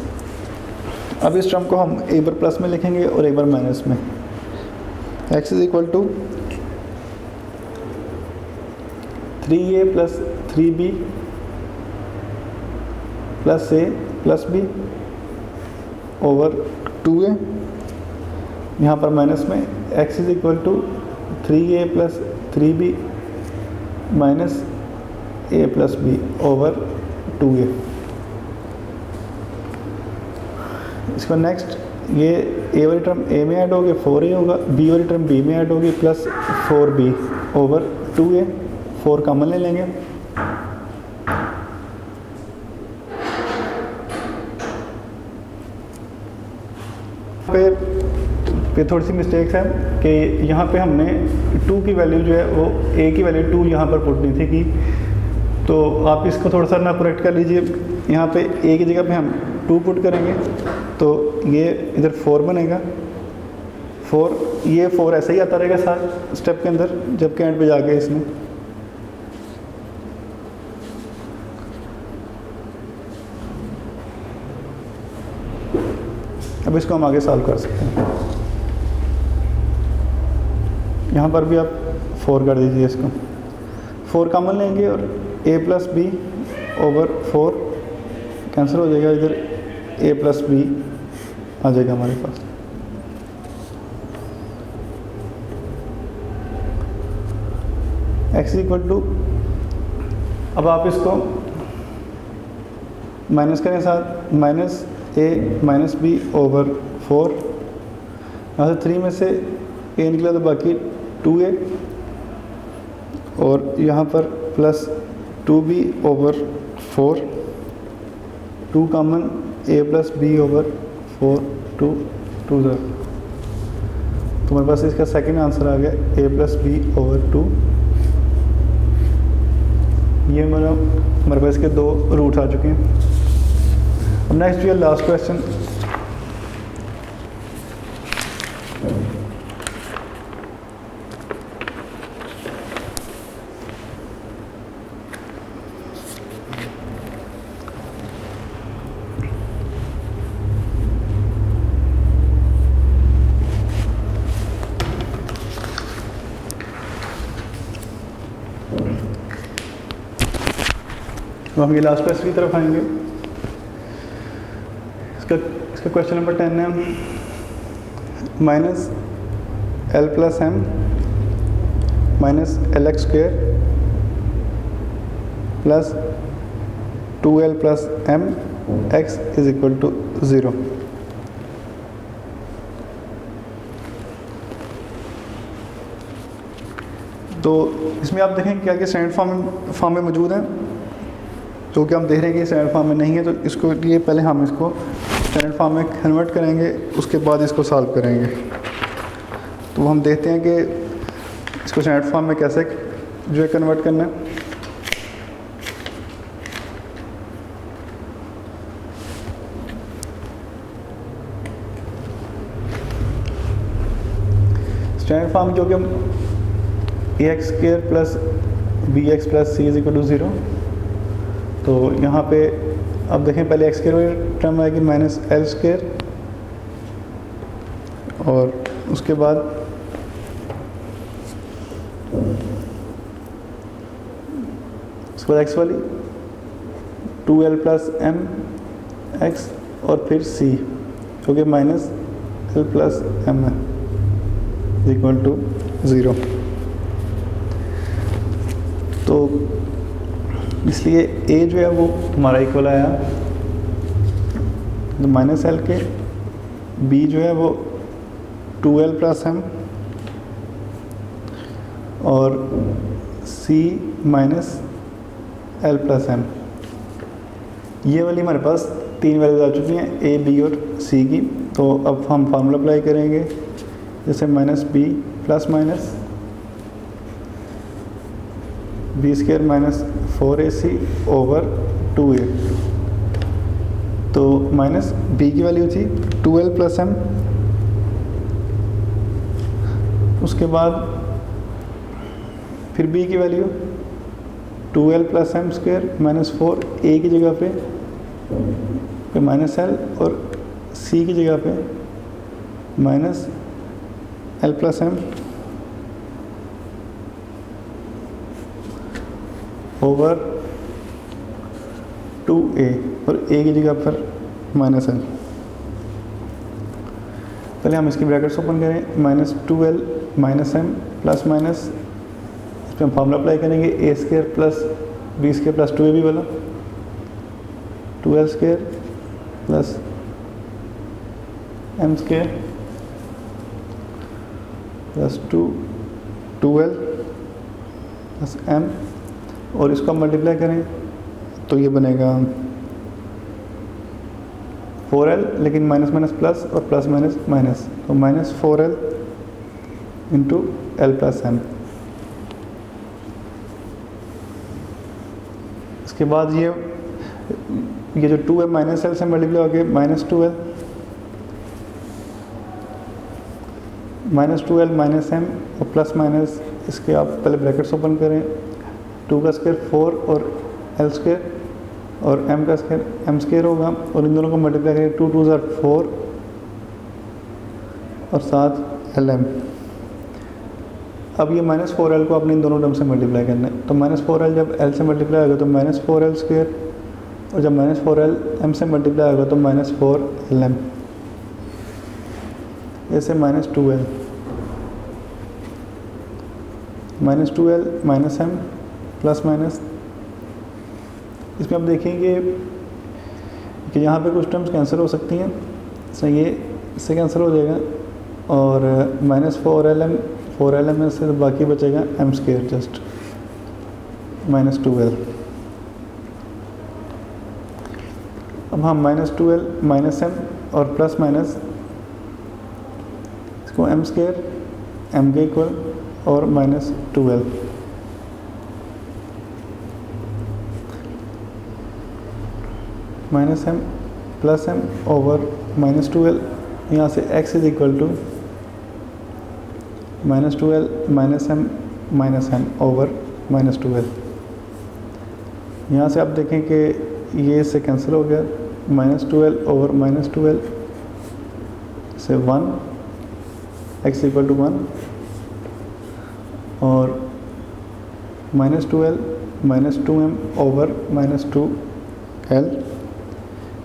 अब इस टर्म को हम एक बार प्लस में लिखेंगे और एक बार माइनस में। x is equal to 3a plus 3b plus a plus b over 2a, यहाँ पर माइनस में x is equal to 3a plus 3b minus a plus b over 2a। इसका नेक्स्ट ये a वाली टर्म a में add होगी 4a होगा, b वाली टर्म b में ऐड होगी plus 4b over 2a, 4 common ले लेंगे। पे थोड़ी सी मिस्टेक्स है कि यहाँ पे हमने 2 की वैल्यू जो है वो a की वैल्यू 2 यहाँ पर पुट नहीं थी की, तो आप इसको थोड़ा सा ना करेक्ट कर लीजिए। यहाँ पे a की जगह पे हम 2 पुट करेंगे तो ये इधर 4 बनेगा, 4, ये 4 ऐसे ही आता रहेगा साथ स्टेप के अंदर, जबकि एंड पे जाके इसमें अब इसको हम आगे सॉल्व कर सकते हैं। यहाँ पर भी आप 4 कर दीजिए, इसको 4 कॉमन लेंगे और a plus b over 4 cancel हो जाएगा, इधर a प्लस बी आ जाएगा हमारे पास। x इक्वल टू, अब आप इसको माइनस करें साथ, minus a minus b over 4, यहाँ से 3 में से a निकला तो बाकी 2a और यहाँ पर plus 2b over 4, 2 common a plus b over 4, 2 2 तो हमारे पास इसका सेकंड आंसर आ गया a प्लस बी ओवर 2। ये हमारे पास के 2 रूट्स आ चुके हैं। अब नेक्स्ट ये लास्ट क्वेश्चन, तो हम ये लास्ट क्वेश्चन की तरफ आएंगे। इसका क्वेश्चन नंबर 10 है, minus l plus m minus l x square plus 2l plus m x is equal to 0। तो इसमें आप देखें क्या कि स्टैंडर्ड फॉर्म में मौजूद है, जो कि हम देख रहे हैं कि स्टैंडर्ड फॉर्म में नहीं है, तो इसको लिए पहले हम इसको स्टैंडर्ड फॉर्म में कन्वर्ट करेंगे, उसके बाद इसको सॉल्व करेंगे। तो हम देखते हैं कि इसको स्टैंडर्ड फॉर्म में कैसे जो है कन्वर्ट करना है। स्टैंडर्ड फॉर्म जो कि हम a x square plus b x plus c is equal to 0, तो यहाँ पे अब देखें पहले एक्स स्क्वायर टर्म आएगी माइनस एल स्क्वायर, और उसके बाद एक्स वाली 2l प्लस एम एक्स और फिर c क्योंकि माइनस एल प्लस एम है इक्वल टू 0। तो इसलिए a जो है वो हमारा इक्वल आया तो माइनस एल के, b जो है वो 2l प्लस एम और c minus l plus m. ये वाली हमारे पास 3 वैल्यूज आ चुकी हैं a, b और c की। तो अब हम फार्मूला अप्लाई करेंगे, जैसे minus b plus minus b square minus 4ac over 2a। तो माइनस b की वैल्यू थी 2l प्लस एम, उसके बाद फिर b की value 2l plus m square minus 4a की जगह पे माइनस एल और c की जगह पे minus l plus m over 2a और a की जगह पर माइनस एल। पहले हम इसकी ब्रैकेट्स ओपन करें, minus 2l minus m plus minus, इस पर हम फार्मूला अप्लाई करेंगे a square plus b square plus 2ab वाला, 2l square plus m square plus 2l plus m, और इसको मल्टीप्लाई करें तो ये बनेगा 4l, लेकिन माइनस माइनस प्लस और प्लस माइनस माइनस, तो minus 4l into l plus m. इसके बाद ये जो 2 है माइनस एल से मल्टीप्लाई हो गया माइनस 2l माइनस एम और प्लस माइनस, इसके आप पहले ब्रैकेट्स ओपन करें, 2 का स्क्वायर 4 और एल स्क्वायर और m का स्क्वायर m स्क्वायर होगा, और इन दोनों को मल्टीप्लाई करें 2 2 4 और 7 lm। अब ये माइनस 4l को आपने इन दोनों टर्म से मल्टीप्लाई करना है, तो माइनस 4l जब l से मल्टीप्लाई होगा तो माइनस 4l स्क्वायर, और जब माइनस 4l m से मल्टीप्लाई होगा तो माइनस 4lm, ऐसे minus 2l minus m plus minus. इसमें आप देखेंगे कि यहाँ पे कुछ टर्म्स कैंसिल हो सकती हैं, इसमें ये इससे कैंसिल हो जाएगा, और माइनस 4lm में से बाकी बचेगा m square just minus 2l। अब हम माइनस 2l माइनस m और प्लस माइनस इसको m स्क्वायर m के इक्वल और minus 2l। Minus m plus m over minus 2l, यहाँ से x is equal to minus 2l minus m over minus 2l। यहाँ से आप देखें कि ये इससे कैंसिल हो गया, minus 2l over minus 2l से 1, x इक्वल टू 1, और minus 2l minus 2m over minus 2l।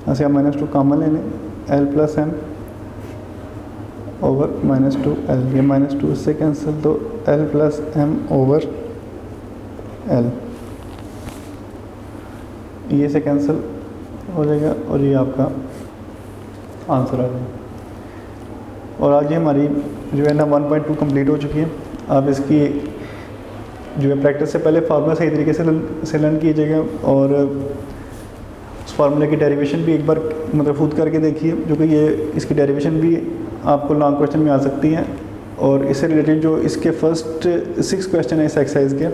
यहाँ से आप माइनस 2 कॉमन लेने, l plus m over minus 2l, ये माइनस 2 से कैंसिल, तो l plus m over l, ये से कैंसिल हो जाएगा और ये आपका आंसर आ जाएगा। और आज ये हमारी जो है ना 1.2 कंप्लीट हो चुकी है। आप इसकी जो है प्रैक्टिस से पहले फार्मूला सही तरीके से लर्न कीजिएगा, और उस फार्मूले की डेरिवेशन भी एक बार मतलब खुद करके देखिए, जो कि ये इसकी डेरिवेशन भी आपको लॉन्ग क्वेश्चन में आ सकती है। और इससे रिलेटेड जो इसके फर्स्ट 6 क्वेश्चन है इस एक्सरसाइज के,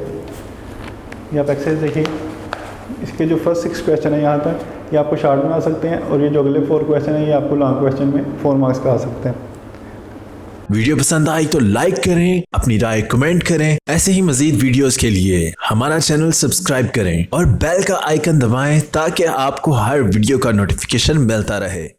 ये आप एक्सरसाइज देखिए, इसके जो फर्स्ट 6 क्वेश्चन है यहाँ तक, ये आपको शॉर्ट में आ सकते हैं, और ये जो अगले 4 क्वेश्चन है ये आपको लॉन्ग क्वेश्चन में 4 मार्क्स का आ सकते हैं। वीडियो पसंद आई तो लाइक करें, अपनी राय कमेंट करें। ऐसे ही मजीद वीडियोस के लिए हमारा चैनल सब्सक्राइब करें और बेल का आइकन दबाएं ताकि आपको हर वीडियो का नोटिफिकेशन मिलता रहे।